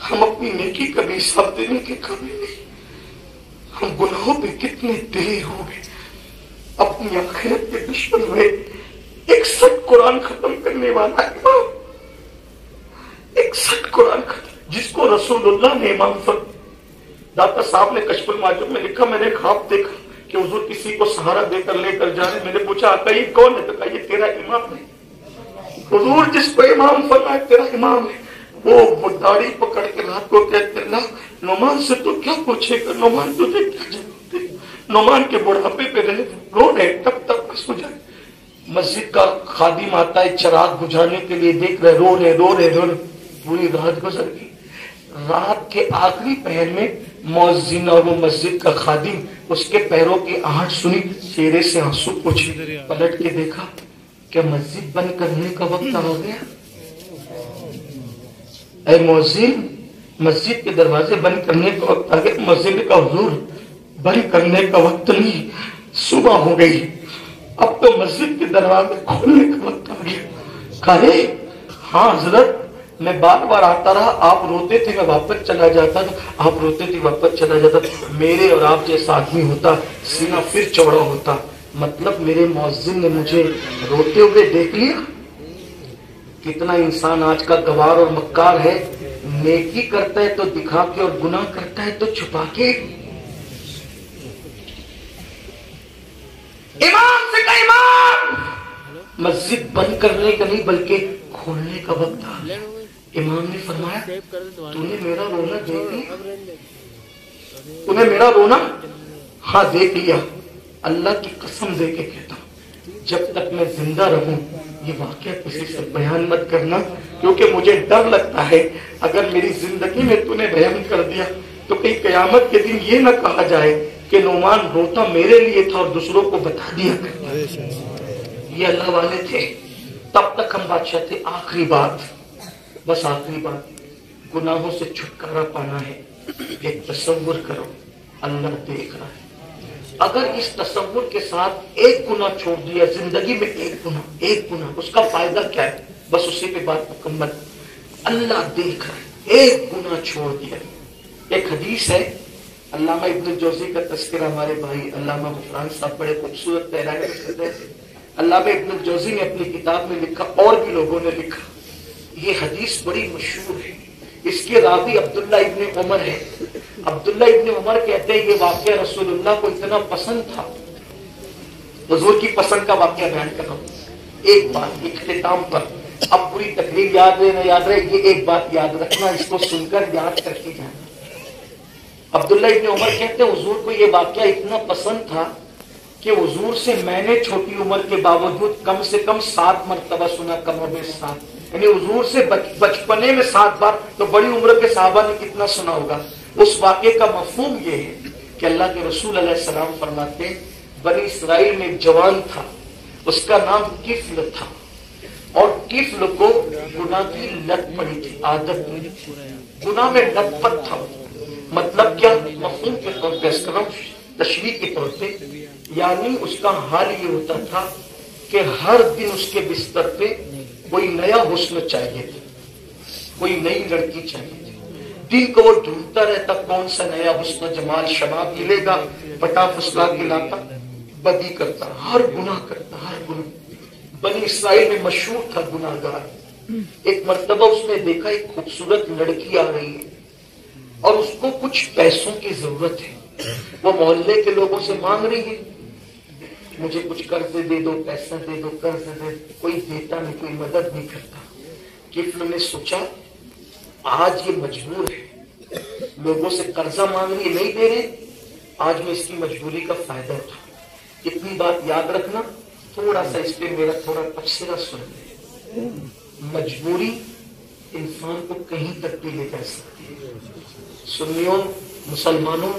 ہم اپنی نیکی کا بھی حساب دینے کے قابل نہیں. ہم گناہوں پہ کتنے دیر ہو گئے. اپنی آخرت کے دشمن ہوئے. 61 قرآن ختم کرنے والا امام, 61 قرآن ختم, جس کو رسول اللہ نے امام داتا صاحب نے کشف المعجم میں لکھا, میں نے خواب دیکھا کہ حضور کسی کو سہارا دے کر لے کر جا رہے. میں نے پوچھا آقا یہ کون ہے؟ تو کہا یہ تیرا امام ہے. حضور جس کو امام فرمائے تیرا امام ہے. وہ داڑھی پکڑ کے رات کو کہتے اللہ نعمان سے تو کیا پوچھے گا, نعمان تجھے کیا جواب دے. نعمان کے بڑھاپے پہ رہے رو رہے تب تک بس ہو جائے. مسجد کا خادم آتا ہے چراغ بجھانے کے لیے, دیکھ رہے رو رہے رو رہے رو رہے. پوری رات گزر گئی. رات کے آخری پہر میں مؤذن اور وہ مسجد کا خادم اس کے پیروں کی آہٹ سنی, چہرے سے آنسو پوچھے, پلٹ کے دیکھا کہ مسجد بند کرنے کا وقت آ گیا. اے مؤذن مسجد کے دروازے بند کرنے کا وقت آ گیا. مؤذن کا حضور بند کرنے کا وقت نہیں, صبح ہو گئی, اب تو مسجد کے دروازے کھولنے کا وقت آ گیا. کہے ہاں حضرت میں بار بار آتا رہا, آپ روتے تھے میں واپس چلا جاتا تھا, آپ روتے تھے واپس چلا جاتا. میرے اور آپ جیسا آدمی ہوتا سینہ پھر چوڑا ہوتا. مطلب میرے مؤذن نے مجھے روتے ہوئے دیکھ لیا. کتنا انسان آج کا گوار اور مکار ہے, نیکی کرتا ہے تو دکھا کے اور گناہ کرتا ہے تو چھپا کے. امام سے کہا امام مسجد بند کرنے کا نہیں بلکہ کھولنے کا وقت آ گیا. امام نے فرمایا تو نے میرا رونا دیکھ لیا, تو نے میرا رونا ہاں دیکھ لیا. اللہ کی قسم دے کے کہتا ہوں جب تک میں زندہ رہوں یہ واقعہ کسی سے بیان مت کرنا, کیونکہ مجھے ڈر لگتا ہے اگر میری زندگی میں تو نے بیان کر دیا تو کہیں قیامت کے دن یہ نہ کہا جائے کہ نعمان روتا میرے لیے تھا اور دوسروں کو بتا دیا کرتا. یہ اللہ والے تھے. تب تک ہم بادشاہ تھے. آخری بات, بس آخری بات, گناہوں سے چھٹکارا پانا ہے. ایک تصور کرو اللہ دیکھ رہا ہے. اگر اس تصور کے ساتھ ایک گناہ چھوڑ دیا زندگی میں, ایک گناہ اس کا فائدہ کیا ہے؟ بس اسی پہ بات مکمل. اللہ دیکھ رہا ہے, ایک گناہ چھوڑ دیا. ایک حدیث ہے, علامہ ابن الجوزی کا تذکرہ ہمارے بھائی علامہ غفران صاحب بڑے خوبصورت پیرانے کرتے تھے. علامہ ابن الجوزی نے اپنی کتاب میں لکھا, اور بھی لوگوں نے لکھا, یہ حدیث بڑی مشہور ہے. اس کے راوی عبداللہ ابن عمر ہے. عبداللہ ابن عمر کہتے ہیں یہ واقعہ رسول اللہ کو اتنا پسند تھا. حضور کی پسند کا واقعہ بیان کر رہا ہوں. ایک بات اختتام پر, اب پوری تقریر یاد رہے نہ یاد رہے, یہ ایک بات یاد رکھنا, اس کو سن کر یاد کر کے جانا. عبداللہ ابن عمر کہتے ہیں حضور کو یہ واقعہ اتنا پسند تھا کہ حضور سے میں نے چھوٹی عمر کے باوجود کم سے کم 7 مرتبہ سنا, کم و بیش 7. یعنی حضور سے بچپنے میں 7 بار, تو بڑی عمر کے صحابہ نے کتنا سنا ہوگا. اس واقعے کا مفہوم یہ ہے کہ اللہ کے رسول علیہ السلام فرماتے ہیں بنی اسرائیل میں ایک جوان تھا, اس کا نام کفل تھا, اور کفل کو گناہ کی لت پڑی تھی, عادت میں گناہ میں لت پت تھا. مطلب کیا؟ مفہوم کے طور پہ اس کا تشریح کے طور پہ, یعنی اس کا حال یہ ہوتا تھا کہ ہر دن اس کے بستر پہ کوئی نیا حسن چاہیے تھا, کوئی نئی لڑکی چاہیے تھی. دن کو وہ ڈھونڈتا رہتا کون سا نیا حسن جمال شباب ملے گا, بٹا فسلا کے لاتا, بدی کرتا, ہر گناہ کرتا, ہر گناہ. بنی اسرائیل میں مشہور تھا گناہ گار. ایک مرتبہ اس نے دیکھا ایک خوبصورت لڑکی آ رہی ہے اور اس کو کچھ پیسوں کی ضرورت ہے. وہ محلے کے لوگوں سے مانگ رہی ہے مجھے کچھ قرض دے دو, پیسہ دے دو, قرض دے دو. کوئی دیتا نہیں, کوئی مدد نہیں کرتا. کفل نے سوچا آج یہ مجبور ہے, لوگوں سے قرضہ مانگ رہی, نہیں دے رہے, آج میں اس کی مجبوری کا فائدہ اٹھا. اتنی بات یاد رکھنا, تھوڑا سا اس پہ میرا تھوڑا تبصرہ سن لیں. مجبوری انسان کو کہیں تک بھی لے جا سکتی ہے. سنیوں, مسلمانوں,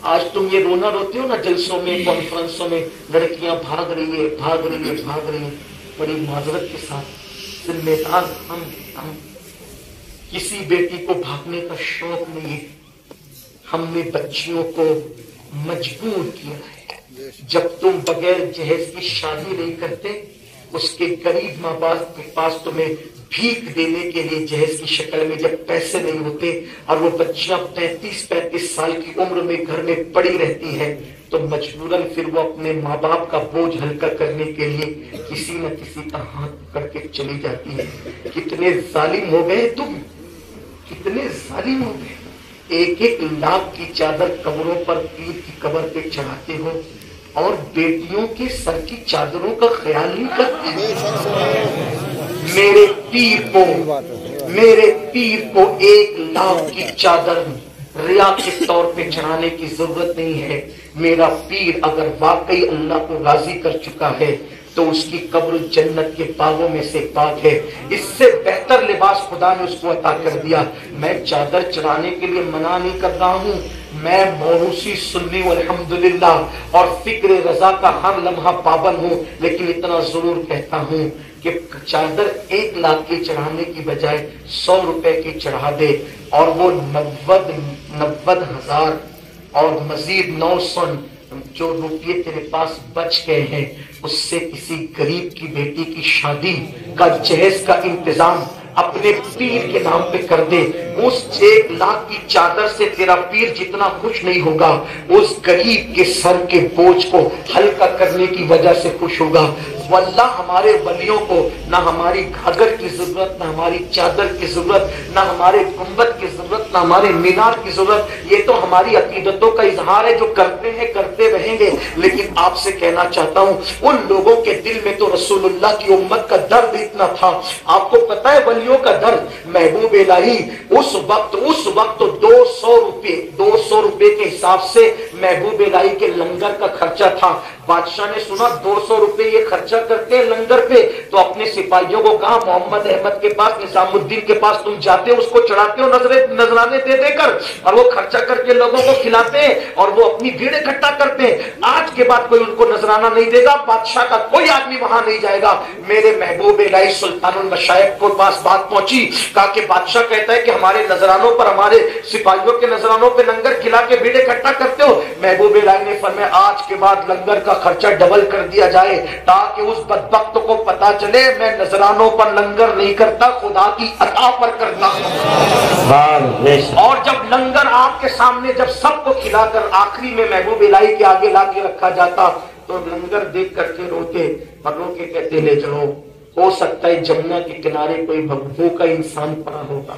آج تم یہ رونا روتے ہو نا جلسوں میں, کانفرنسوں میں, لڑکیاں بھاگ رہی ہے, بھاگ رہی ہے, بھاگ رہی ہیں. بڑی معذرت کے ساتھ ذمہ دار ہم کسی بیٹی کو بھاگنے کا شوق نہیں ہے. ہم نے بچیوں کو مجبور کیا ہے. جب تم بغیر جہیز کی شادی نہیں کرتے اس کے غریب ماں باپ کے پاس تمہیں بھیک دینے کے لیے جہیز کی شکل میں جب پیسے نہیں ہوتے اور وہ بچیاں 35-35 سال کی عمر میں گھر میں پڑی رہتی ہے تو مجبوراً پھر وہ اپنے ماں باپ کا بوجھ ہلکا کرنے کے لیے کسی نہ کسی کا ہاتھ پکڑ کے چلی جاتی ہے. کتنے ظالم ہو گئے تم، کتنے ظالم ہو گئے. 1-1 لاکھ کی چادر قبروں پر پیر کی قبر پہ چڑھاتے ہو اور بیٹیوں کے سر کی چادروں کا خیال نہیں کرتے. میرے پیر کو 1 لاکھ کی چادر ریا کے طور پہ چڑھانے کی ضرورت نہیں ہے. میرا پیر اگر واقعی اللہ کو راضی کر چکا ہے تو اس کی قبر جنت کے باغوں میں سے پاک ہے. اس سے بہتر لباس خدا نے اس کو عطا کر دیا. میں چادر چڑھانے کے لیے منع نہیں کر رہا ہوں. میں موروثی سنی والحمدللہ اور فکر رضا کا ہر لمحہ پابند ہوں، لیکن اتنا ضرور کہتا ہوں کہ چادر 1 لاکھ کی چڑھانے کی بجائے 100 روپے کی چڑھا دے اور وہ 90,000 اور مزید 900 جو روپیے تیرے پاس بچ گئے ہیں اس سے کسی غریب کی بیٹی کی شادی کا جہیز کا انتظام اپنے پیر کے نام پہ کر دے. اس 1 لاکھ کی چادر سے تیرا پیر جتنا خوش نہیں ہوگا اس غریب کے سر کے بوجھ کو ہلکا کرنے کی وجہ سے خوش ہوگا. واللہ ہمارے ولیوں کو نہ ہماری گھاگھر کی ضرورت، نہ ہماری چادر کی ضرورت، نہ ہمارے گنبد کی ضرورت، نہ ہمارے مینار کی ضرورت. یہ تو ہماری عقیدتوں کا اظہار ہے جو کرتے ہیں، کرتے رہیں گے. لیکن آپ سے کہنا چاہتا ہوں ان لوگوں کے دل میں تو رسول اللہ کی امت کا درد اتنا تھا. آپ کو پتا ہے ولیوں کا درد. محبوب الہی اس وقت 200 روپے کے حساب سے محبوب الہی کے لنگر کا خرچہ تھا. بادشاہ نے سنا 200 روپے یہ خرچہ کرتے ہیں لنگر پہ، تو اپنے سپاہیوں کو کہا محمد احمد کے پاس، نظام الدین کے پاس تم جاتے ہو، اس کو چڑھاتے ہو نذرانے دے کر اور وہ خرچہ کر کے لوگوں کو کھلاتے ہیں اور وہ اپنی بھیڑ اکٹھا کرتے ہیں. آج کے بعد کوئی ان کو نذرانہ نہیں دے گا، بادشاہ کا کوئی آدمی وہاں نہیں جائے گا. میرے محبوب الہی سلطان المشائخ کو پاس بات پہنچی، کہا کہ بادشاہ کہتا ہے کہ ہمارے نذرانوں پر، ہمارے سپاہیوں کے نذرانوں پہ لنگر کھلا کے بھیڑ اکٹھا کرتے ہو. محبوب الہی نے فرمایا آج کے بعد لنگر کا خرچہ ڈبل کر دیا جائے تاکہ اس بدبخت کو پتا چلے میں نذرانوں پر لنگر نہیں کرتا، خدا کی عطا پر کرتا ہوں. اور جب لنگر آپ کے سامنے جب سب کو کھلا کر آخری میں محبوب الہی کے آگے لا کے رکھا جاتا تو لنگر دیکھ کر کے روتے اور رو کے کہتے لے جاؤ. ہو سکتا ہے جمنا کے کنارے کوئی بھوکا انسان پڑا ہوگا،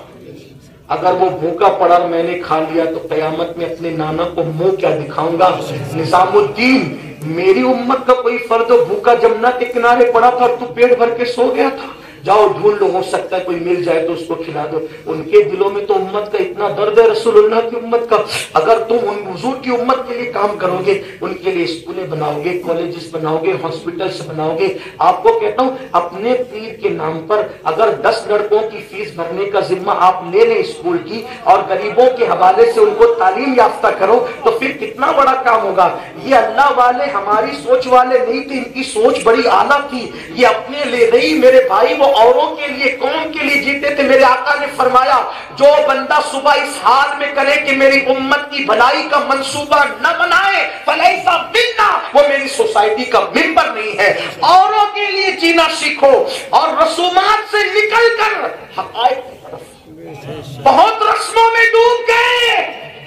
اگر وہ بھوکا پڑا اور میں نے کھا لیا تو قیامت میں اپنے نانا کو منہ کیا دکھاؤں گا. نظام الدین میری امت کا کوئی فرد بھوکا جمنا کے کنارے پڑا تھا اور تو پیٹ بھر کے سو گیا تھا، جاؤ ڈھونڈ لو، ہو سکتا ہے کوئی مل جائے تو اس کو کھلا دو. ان کے دلوں میں تو امت کا اتنا درد ہے، رسول اللہ کی امت کا. اگر تم ان حضور کی امت کے لیے کام کرو گے، ان کے لیے اسکولیں بناؤ گے، کالجز بناؤ گے، ہاسپٹلس بناؤ گے. آپ کو کہتا ہوں اپنے پیر کے نام پر اگر 10 لڑکوں کی فیس بھرنے کا ذمہ آپ لے لیں اسکول کی اور غریبوں کے حوالے سے ان کو تعلیم یافتہ کرو تو پھر کتنا بڑا کام ہوگا. یہ اللہ والے ہماری سوچ والے نہیں تھے، ان کی سوچ بڑی اعلیٰ تھی. یہ اپنے لیے نہیں میرے بھائی، وہ اوروں کے لیے، قوم کے لیے جیتے تھے. میرے آقا نے فرمایا جو بندہ صبح اس حال میں کرے کہ میری امت کی بھلائی کا منصوبہ نہ بنائے فلیس منا، وہ میری سوسائٹی کا ممبر نہیں ہے. اوروں کے لیے جینا سیکھو اور رسومات سے نکل کر حقائق کی طرف، بہت رسموں میں ڈوب گئے،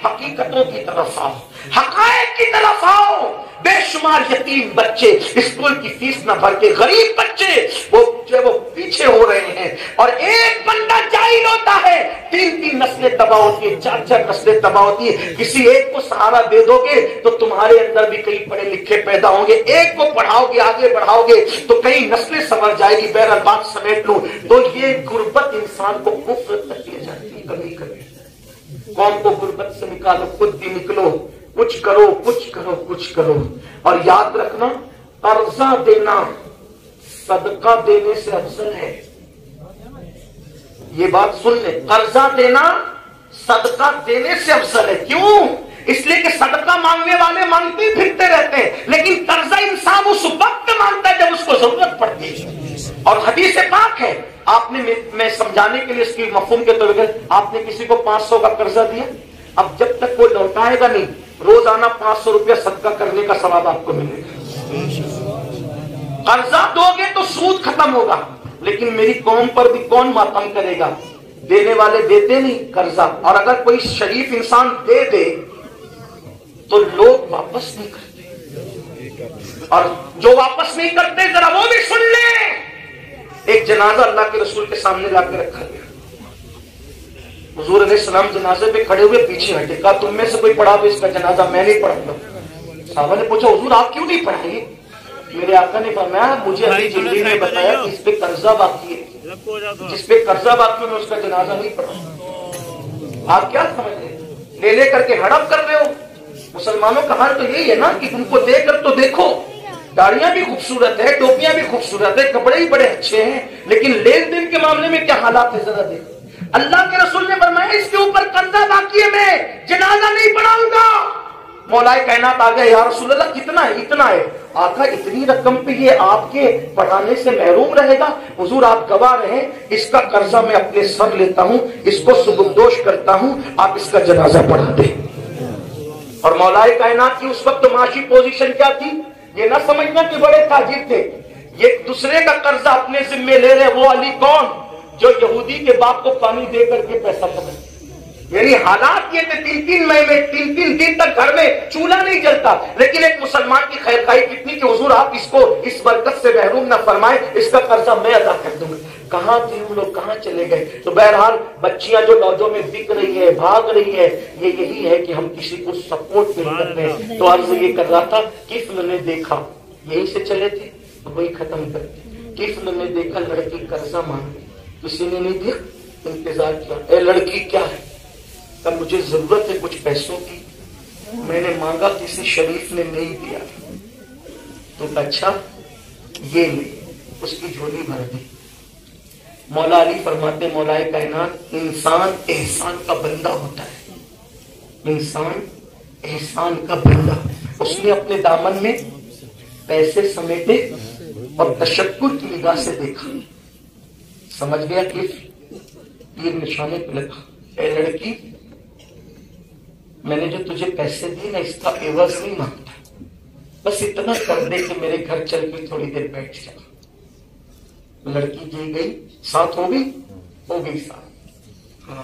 حقیقتوں کی طرف آؤ، حقائق کی طرف آؤ. بے شمار یتیم بچے اسکول کی فیس نہ بھر کے، غریب بچے وہ پیچھے ہو رہے ہیں اور ایک بندہ جاہل ہوتا ہے، 3 نسلیں تباہ ہوتی ہیں، 4 نسلیں تباہ ہوتی ہیں. کسی ایک کو سہارا دے دو گے تو تمہارے اندر بھی کئی پڑھے لکھے پیدا ہوں گے. ایک کو پڑھاؤ گے، آگے بڑھاؤ گے تو کئی نسلیں سنور جائے گی. بہرحال بات سمیٹ لوں تو یہ غربت انسان کو کفر تک لے جاتی ہے. کبھی کبھی قوم کو غربت سے نکالو، خود بھی نکلو، کچھ کرو کچھ کرو کچھ کرو. اور یاد رکھنا قرضہ دینا صدقہ دینے سے افضل ہے. یہ بات سن لیں، قرضہ دینا صدقہ دینے سے افضل ہے. کیوں؟ اس لیے کہ صدقہ مانگنے والے مانگتے پھرتے رہتے ہیں، لیکن قرضہ انسان اس وقت مانگتا ہے جب اس کو ضرورت پڑتی ہے. اور حدیث پاک ہے، آپ نے میں سمجھانے کے لیے اس کی مفہوم کے طور پر آپ نے کسی کو 500 کا قرضہ دیا، اب جب تک وہ لوٹائے گا نہیں روزانہ 500 روپیہ صدقہ کرنے کا ثواب آپ کو ملے گا. قرضہ دوگے تو سود ختم ہوگا، لیکن میری قوم پر بھی کون ماتم کرے گا؟ دینے والے دیتے نہیں قرضہ، اور اگر کوئی شریف انسان دے دے تو لوگ واپس نہیں کرتے، اور جو واپس نہیں کرتے ذرا وہ بھی سن لیں۔ ایک جنازہ اللہ کے رسول کے سامنے لا کے رکھا گیا، حضور علیہ السلام جنازے پہ کھڑے ہوئے پیچھے ہٹے، کہا تم میں سے کوئی پڑھا تو اس کا جنازہ میں نہیں پڑھوں گا۔ صحابہ نے پوچھا حضور آپ کیوں نہیں پڑھائیں؟ میرے آقا نے فرمایا مجھے ابھی جبریل نے بتایا کہ اس پہ قرضہ باقی ہے، جس پہ قرضہ باقی ہے اس کا جنازہ نہیں پڑھا۔ آپ کیا سمجھ رہے ہیں؟ لے لے کر کے ہڑپ کر رہے ہو؟ مسلمانوں کا حال تو یہی ہے نا کہ تم کو دے کر تو دیکھو، داڑیاں بھی خوبصورت ہے، ٹوپیاں بھی خوبصورت ہے، کپڑے بھی بڑے اچھے ہیں، لیکن لین دین کے معاملے میں کیا حالات ہے ذرا دیکھو۔ اللہ کے رسول نے فرمایا اس کے اوپر قرضہ باقی ہے، میں جنازہ نہیں پڑھاؤں گا۔ مولا کائنات آ گیا، یا رسول اللہ کتنا ہے؟ اتنا ہے۔ آقا اتنی رقم پہ یہ آپ کے پڑھانے سے محروم رہے گا؟ حضور آپ گواہ رہیں، اس کا قرضہ میں اپنے سر لیتا ہوں، اس کو سبکدوش کرتا ہوں، آپ اس کا جنازہ پڑھا دیں۔ اور مولا کائنات کی اس وقت معاشی پوزیشن کیا تھی؟ یہ نہ سمجھنا کہ بڑے تاجر تھے، یہ دوسرے کا قرضہ اپنے ذمے لے رہے۔ وہ علی کون؟ جو یہودی کے باپ کو پانی دے کر کے پیسہ کمائے۔ یعنی حالات یہ تھے، تین دن تک گھر میں چولہا نہیں جلتا، لیکن ایک مسلمان کی خیر خواہی کتنی کہ حضور آپ اس کو اس برکت سے محروم نہ فرمائے، اس کا قرضہ میں ادا کر دوں گا۔ کہاں تھے وہ لوگ، کہاں چلے گئے؟ تو بہرحال بچیاں جو لوجوں میں بک رہی ہے، بھاگ رہی ہے، یہ یہی ہے کہ ہم کسی کو سپورٹ نہیں کرتے ہیں۔ تو عرض یہ کر رہا تھا، کفل نے دیکھا، یہیں سے چلے تھے وہی ختم کرتے، کفل نے دیکھا لڑکی قرضہ مانگی، کسی نے نہیں دیا، انتظار کیا، اے لڑکی کیا ہے؟ تب مجھے ضرورت ہے کچھ پیسوں کی، میں نے مانگا کسی شریف نے نہیں دیا، تو اچھا یہ لے، اس کی جھولی بھر دی۔ مولا علی فرماتے مولا کائنات انسان احسان کا بندہ ہوتا ہے، انسان احسان کا بندہ۔ اس نے اپنے دامن میں پیسے سمیٹے اور تشکر کی نگاہ سے دیکھا، سمجھ گیا کہ تیر نشانے پہ لگا، اے لڑکی میں نے جو تجھے پیسے دیے نا اس کا عوض نہیں مانگتا، بس اتنا کر دے کہ میرے گھر چل کے تھوڑی دیر بیٹھ جا۔ لڑکی کی گئی، ساتھ ہو گئی ساتھ۔ ہاں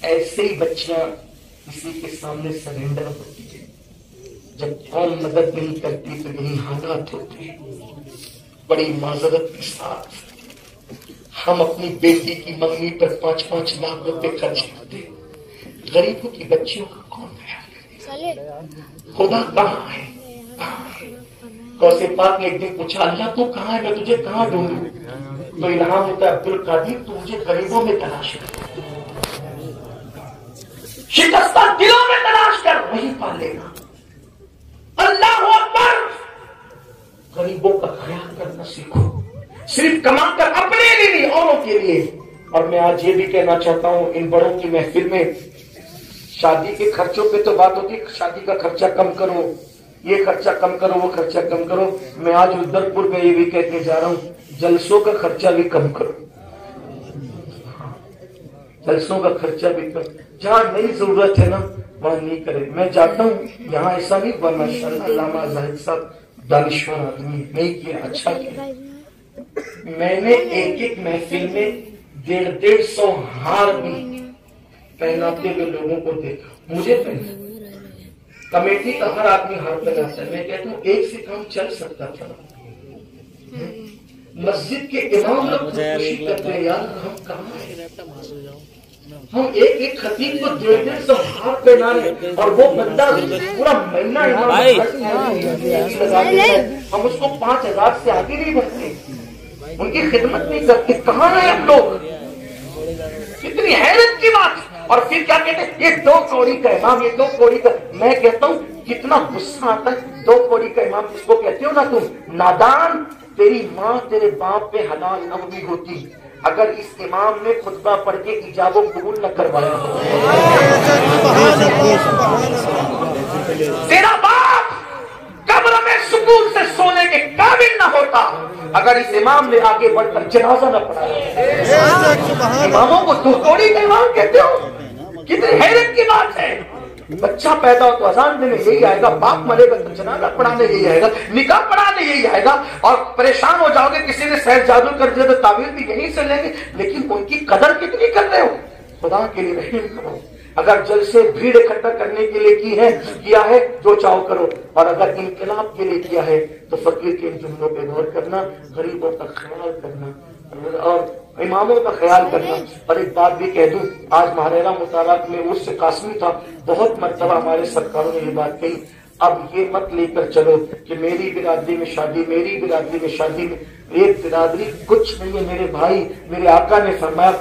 ایسے ہی بچیاں کسی کے سامنے سرینڈر ہوتی ہے، جب قوم مدد نہیں کرتی تو یہی حالات ہوتے ہیں۔ بڑی معذرت کے ساتھ ہم اپنی بیٹی کی منگنی پر 5-5 لاکھ روپے خرچ کرتے ہیں، غریبوں کی بچیوں کا کون خیال کرے؟ خدا کہاں ہے؟ غوث پاک نے ایک دن پوچھا اللہ تو کہاں ہے، میں تجھے کہاں ڈھونڈوں؟ تو الہام ہوتا ہے عبد القادر تو مجھے غریبوں میں تلاش کر، شکستہ دلوں میں تلاش کر، وہی پا لے گا۔ اللہ اکبر، غریبوں کا خیال کرنا سیکھو، صرف کما کر اپنے لیے نہیں اوروں کے لیے۔ اور میں آج یہ بھی کہنا چاہتا ہوں، ان بڑوں کی محفل میں شادی کے خرچوں پہ تو بات ہوتی ہے، شادی کا خرچہ کم کرو، یہ خرچہ کم کرو، وہ خرچہ کم کرو۔ میں آج ادھرپور میں یہ بھی کہہ کے جا رہا ہوں، جلسوں کا خرچہ بھی کم کرو، جلسوں کا خرچہ بھی کم، جہاں نہیں ضرورت ہے نا وہاں نہیں کرے۔ میں جاتا ہوں یہاں ایسا نہیں ہوا، ماشاءاللہ علامہ زاہد صاحب دانشور آدمی، نہیں کیا، اچھا کیا۔ میں نے ایک محفل میں 150 ہار بھی پہناتے ہوئے لوگوں کو دیکھا، مجھے پہنا، کمیٹی کا ہر آدمی ہار پہناتا ہے، میں کہتا ہوں ایک سے کام چل سکتا تھا۔ مسجد کے امام لوگ خوشی کرتے ہیں، یار ہم کہاں ہیں؟ ہم ایک خطیب کو 150 ہار پہنا رہے اور وہ بندہ پورا مہینہ ہم اس کو 5000 سے آگے نہیں بڑھتے، ان کی خدمت نہیں کرتے، کہاں ہیں ہم لوگ؟ کتنی حیرت کی بات۔ اور پھر کیا کہتے ہیں یہ 2 کوڑی کا امام، یہ 2 کوڑی کا، میں کہتا ہوں کتنا غصہ آتا ہے۔ 2 کوڑی کا امام جس کو کہتے ہو نا تم نادان، تیری ماں تیرے باپ پہ حلال نہ بھی ہوتی اگر اس امام نے خطبہ پڑھ کے ایجاب و قبول نہ کروایا۔ تیرا باپ قبر میں سکون سے سونے کے قابل نہ ہوتا اگر اس امام نے آگے بڑھ کر جنازہ نہ پڑھایا۔ اماموں کو 2 کوڑی کا امام کہتے ہو، کتنی حیرت کی بات ہے۔ بچہ پیدا ہو تو اذان دینے یہی آئے گا، باپ مرے گا تو جنازہ پڑھانے یہی آئے گا، نکاح پڑھانے یہی آئے گا، اور پریشان ہو جاؤ گے کسی نے سحر جادو کر دیا تو تعویذ بھی یہیں سے لیں گے، لیکن ان کی قدر کتنی کر رہے ہو؟ خدا کے لیے رحم کرو۔ اگر جلسے بھیڑ اکٹھا کرنے کے لیے کیا ہے جو چاہو کرو، اور اگر انقلاب کے لیے کیا ہے تو فقیر کے ان جملوں پہ غور کرنا، غریبوں کا خیال کرنا اور اماموں کا خیال کرنا۔ اور ایک بات بھی کہہ دوں، آج ماہرہ مطالعات میں عرس قاسمی تھا، بہت مرتبہ ہمارے سرکاروں نے یہ بات کہی، اب یہ مت لے کر چلو کہ میری برادری میں شادی، میری برادری میں شادی میں ایک برادری کچھ نہیں ہے میرے بھائی۔ میرے آقا نے فرمایا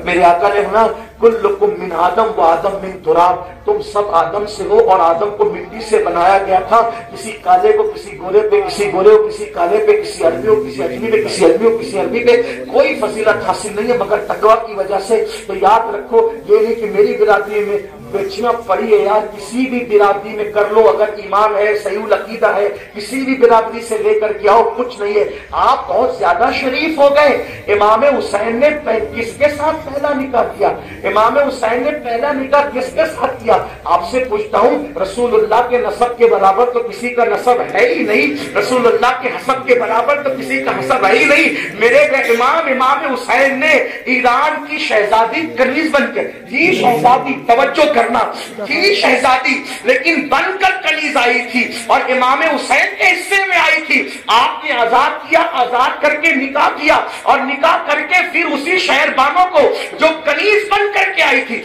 میرے آقا نے فرمایا کلکم من آدم و آدم من تراب، تم سب آدم سے ہو اور آدم کو مٹی سے بنایا گیا تھا، کسی کالے کو کسی گورے پہ، کسی گورے کو کسی کالے پہ، کسی عربی کو کسی اجمی پہ، کسی اجمی کو کسی عربی پہ، کوئی فضیلت حاصل نہیں ہے مگر تقویٰ کی وجہ سے۔ تو یاد رکھو یہ نہیں کہ میری برادری میں بیچنا پڑی ہے، یار کسی بھی برادری میں کر لو، اگر ایمان ہے، صحیح العقیدہ ہے، کسی بھی برادری سے لے کر کے آؤ، کچھ نہیں ہے۔ آپ بہت زیادہ شریف ہو گئے۔ امام حسین نے کس کے ساتھ پہلا نکاح کیا؟ امام حسین نے پہلا نکاح کس کے ساتھ کیا؟ آپ سے پوچھتا ہوں، رسول اللہ کے نسب کے برابر تو کسی کا نسب ہے ہی نہیں، رسول اللہ کے حسب کے برابر تو کسی کا حسب ہے ہی نہیں۔ میرے امام حسین نے ایران کی شہزادی کنیز بن کے، یہ شہزادی توجہ کرنا، یہ شہزادی لیکن بن کر کنیز آئی تھی اور امام حسین کے حصے میں آئی تھی۔ آپ نے آزاد کیا، آزاد کر کے نکاح کیا، اور نکاح کر کے پھر اسی شہر بانوں کو جو کنیز بن کر کے آئی تھی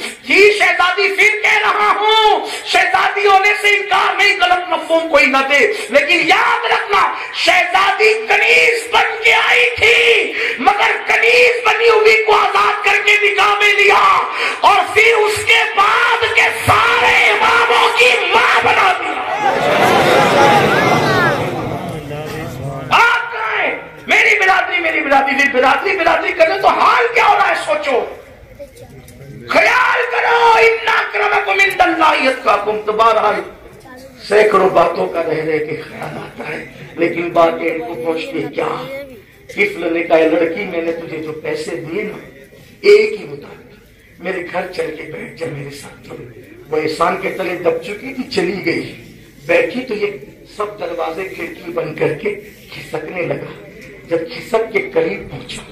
شہزادی، پھر کہہ رہا ہوں شہزادی ہونے سے انکار نہیں، غلط مفہوم کوئی نہ دے، لیکن یاد رکھنا شہزادی کنیز بن کے آئی تھی، مگر کنیز بنی ہوئی کو آزاد کر کے نکاح میں لیا اور پھر اس کے بعد کے سارے اماموں کی ماں بنا دیا۔ آپ کہاں ہیں؟ میری برادری میری برادری، برادری برادری کرنے تو حال کیا ہو رہا ہے سوچو، خیال کرو۔ ان اکرمکم عند اللہ اتقاکم، تو بہرحال سینکڑوں باتوں کا رہ کے خیال آتا ہے، لیکن باتیں ان کو پہنچتی کیا؟ طفل نے کہا لڑکی میں نے تجھے جو پیسے دیے نا ایک ہی مطابق میرے گھر چل کے بیٹھ جا میرے ساتھ۔ وہ احسان کے تلے دب چکی تھی، چلی گئی، بیٹھی تو یہ سب دروازے کھڑکی بند کر کے کھسکنے لگا۔ جب کھسک کے قریب پہنچا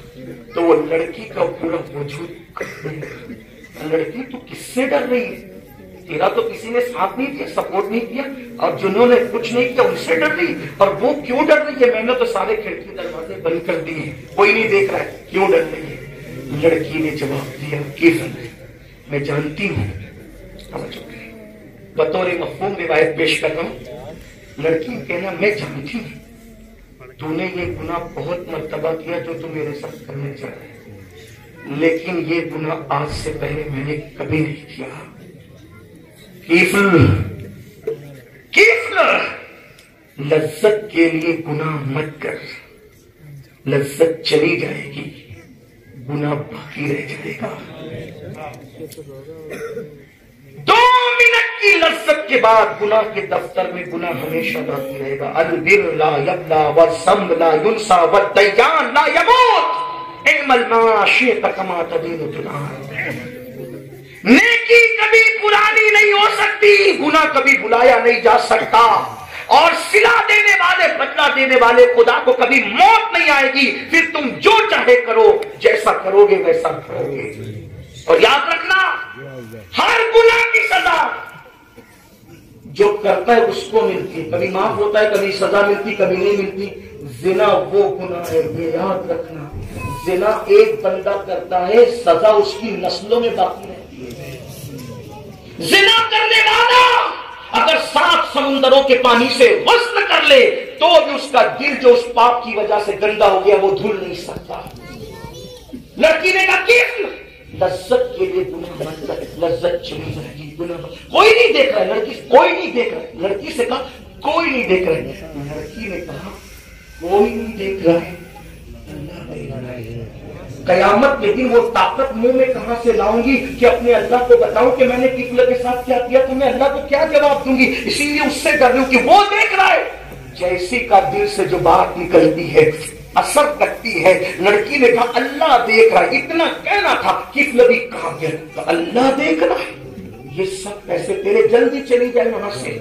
تو وہ لڑکی کا پورا وجود، لڑکی تو کس سے ڈر رہی ہے؟ تیرا تو کسی نے ساتھ نہیں دیا، سپورٹ نہیں کیا، اور جنہوں نے کچھ نہیں کیا ان سے ڈر رہی، اور وہ کیوں ڈر رہی ہے؟ میں نے تو سارے کھڑکی دروازے بند کر دیے، کوئی نہیں دیکھ رہا ہے، کیوں ڈر رہی ہے؟ لڑکی نے جواب دیا میں جانتی ہوں، بطور مفہوم روایت پیش کر رہا ہوں، لڑکی کہنا میں جانتی ہوں تو نے یہ گناہ بہت مرتبہ کیا جو تم میرے ساتھ کرنے جا رہے ہیں، لیکن یہ گناہ آج سے پہلے میں نے کبھی نہیں کیا۔ کیفل لذت کے لیے گناہ مت کر، لذت چلی جائے گی، گناہ باقی رہ جائے گا۔ 2 منٹ کی لذت کے بعد گناہ کے دفتر میں گناہ ہمیشہ باقی رہے گا۔ البر لا یبلا والذنب لا ینسى والدیان لا یموت، اعمل ما شئت کما تدین تدان۔ نیکی کبھی پرانی نہیں ہو سکتی، گناہ کبھی بلایا نہیں جا سکتا، اور صلہ دینے والے، بدلہ دینے والے خدا کو کبھی موت نہیں آئے گی، پھر تم جو چاہے کرو، جیسا کرو گے ویسا کرو گے۔ اور یاد رکھنا ہر گناہ کی سزا جو کرتا ہے اس کو ملتی ہے، کبھی معاف ہوتا ہے، کبھی سزا ملتی، کبھی نہیں ملتی۔ زنا وہ گناہ ہے، یہ یاد رکھنا، زنا ایک بندہ کرتا ہے، سزا اس کی نسلوں میں باقی رہتی ہے۔ زنا کرنے والا اگر 7 سمندروں کے پانی سے غسل کر لے تو بھی اس کا دل جو اس پاپ کی وجہ سے گندا ہو گیا وہ دھل نہیں سکتا۔ لڑکی نے کہا کہ لذت کے لیے گناہ مت کر، لذت چلی جائے گی، گناہ کوئی نہیں دیکھ رہا ہے، لڑکی کوئی نہیں دیکھ رہا ہے، لڑکی سے کہا کوئی نہیں دیکھ رہا ہے، لڑکی نے کہا کوئی نہیں دیکھ رہا ہے، اللہ دیکھ رہا ہے۔ قیامت کے دن وہ طاقت منہ میں کہاں سے لاؤں گی کہ اپنے اللہ کو بتاؤں کہ میں نے کفل کے ساتھ کیا کیا، تو میں اللہ کو کیا جواب دوں گی؟ اسی لیے اس سے ڈر رہی ہوں کہ وہ دیکھ رہا ہے۔ جیسی کا دل سے جو بات نکلتی ہے اثر کرتی ہے۔ لڑکی نے کہا اللہ دیکھ رہا ہے، اتنا کہنا تھا، کفل بھی کہا گیا تو اللہ دیکھ رہا ہے۔ یہ سب پیسے تیرے، جلدی چلی جائے یہاں سے،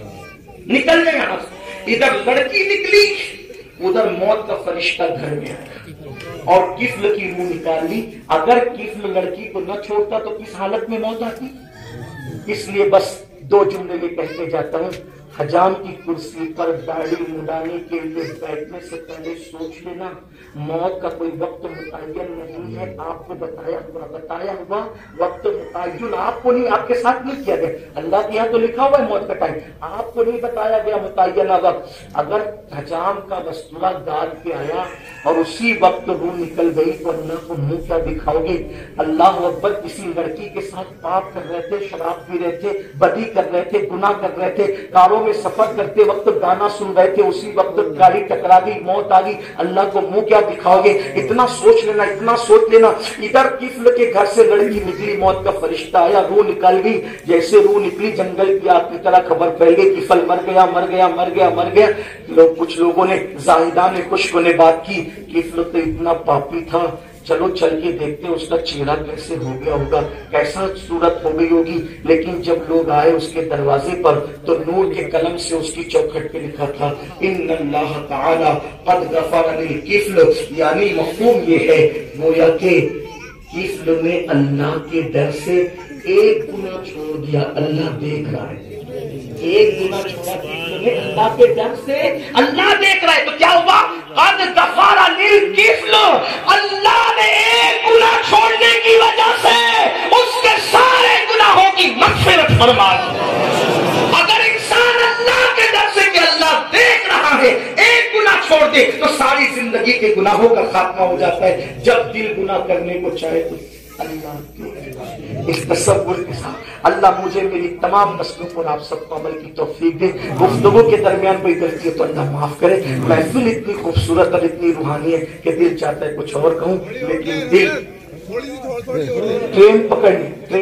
نکل جائے یہاں سے۔ ادھر لڑکی نکلی، ادھر موت کا فرشتہ گھر میں آیا اور کفل کی روح نکال لی۔ اگر کفل لڑکی کو نہ چھوڑتا تو کس حالت میں موت آتی؟ اس لیے بس دو جملے یہ کہتے جاتا ہوں، حجام کی کرسی پر داڑھی مڈانے کے لیے بیٹھنے سے پہلے سوچ لینا، موت کا کوئی وقت متعین نہیں ہے، آپ کو بتایا ہوا وقت متعین آپ کو نہیں، آپ کے ساتھ نہیں کیا گیا، اللہ کے یہاں تو لکھا ہوا ہے موت کا ٹائم، آپ کو نہیں بتایا گیا متعینہ وقت۔ اگر حجام کا وسطرہ ڈال کے آیا اور اسی وقت روح نکل گئی تو اللہ کو منہ کیا دکھاؤ گے؟ اللہ اکبر، کسی لڑکی کے ساتھ پاپ کر رہے تھے، شراب پی رہے تھے، بدی کر رہے تھے، گناہ کر رہے تھے، کاروں میں سفر کرتے وقت گانا سن رہے تھے، اسی وقت گاڑی ٹکرا گئی، موت آ گئی، اللہ کو منہ کیا دکھاؤ گے؟ اتنا سوچ لینا، اتنا سوچ لینا۔ ادھر کفل کے گھر سے لڑکی نکلی، موت کا فرشتہ آیا، روح نکل گئی، جیسے روح نکلی جنگل کی آگ کی طرح خبر پھیل گئی، کفل مر گیا مر گیا مر گیا مر گیا۔ کچھ لوگوں نے، زاہدان خشک نے بات کی، کفل تو اتنا پاپی تھا، چلو چل کے دیکھتے اس کا چہرہ کیسے ہو گیا ہوگا، کیسا صورت ہو گئی ہوگی۔ لیکن جب لوگ آئے اس کے دروازے پر تو نور کے قلم سے اس کی چوکھٹ پہ لکھا تھا ان اللہ تعالی قد غفر للکفل، یعنی مفہوم یہ ہے گویا کہ کفل نے اللہ کے ڈر سے ایک گناہ چھوڑ دیا، اللہ دیکھ رہا ہے، ایک گناہ چھوڑا کفل نے اللہ کے ڈر سے، اللہ دیکھ رہا ہے۔ تو کیا ہوا؟ قد غفر للکفل، اللہ نے ایک گناہ چھوڑنے کی وجہ سے اس کے سارے گناہوں کی مغفرت فرما دی۔ اگر انسان اللہ کے ڈر سے کہ اللہ دیکھ رہا ہے ایک گناہ چھوڑ دے تو ساری زندگی کے گناہوں کا خاتمہ ہو جاتا ہے۔ جب دل گناہ کرنے کو چاہے تو اللہ اس تصور کے ساتھ اللہ مجھے میری تمام نسلوں پر آپ سب کو عمل کی توفیق دے۔ گفتگو کے درمیان کوئی غلطی ہے تو اللہ معاف کرے۔ محفل اتنی خوبصورت اور اتنی روحانی ہے کہ دل چاہتا ہے کچھ اور کہوں، لیکن دل ٹرین پکڑنی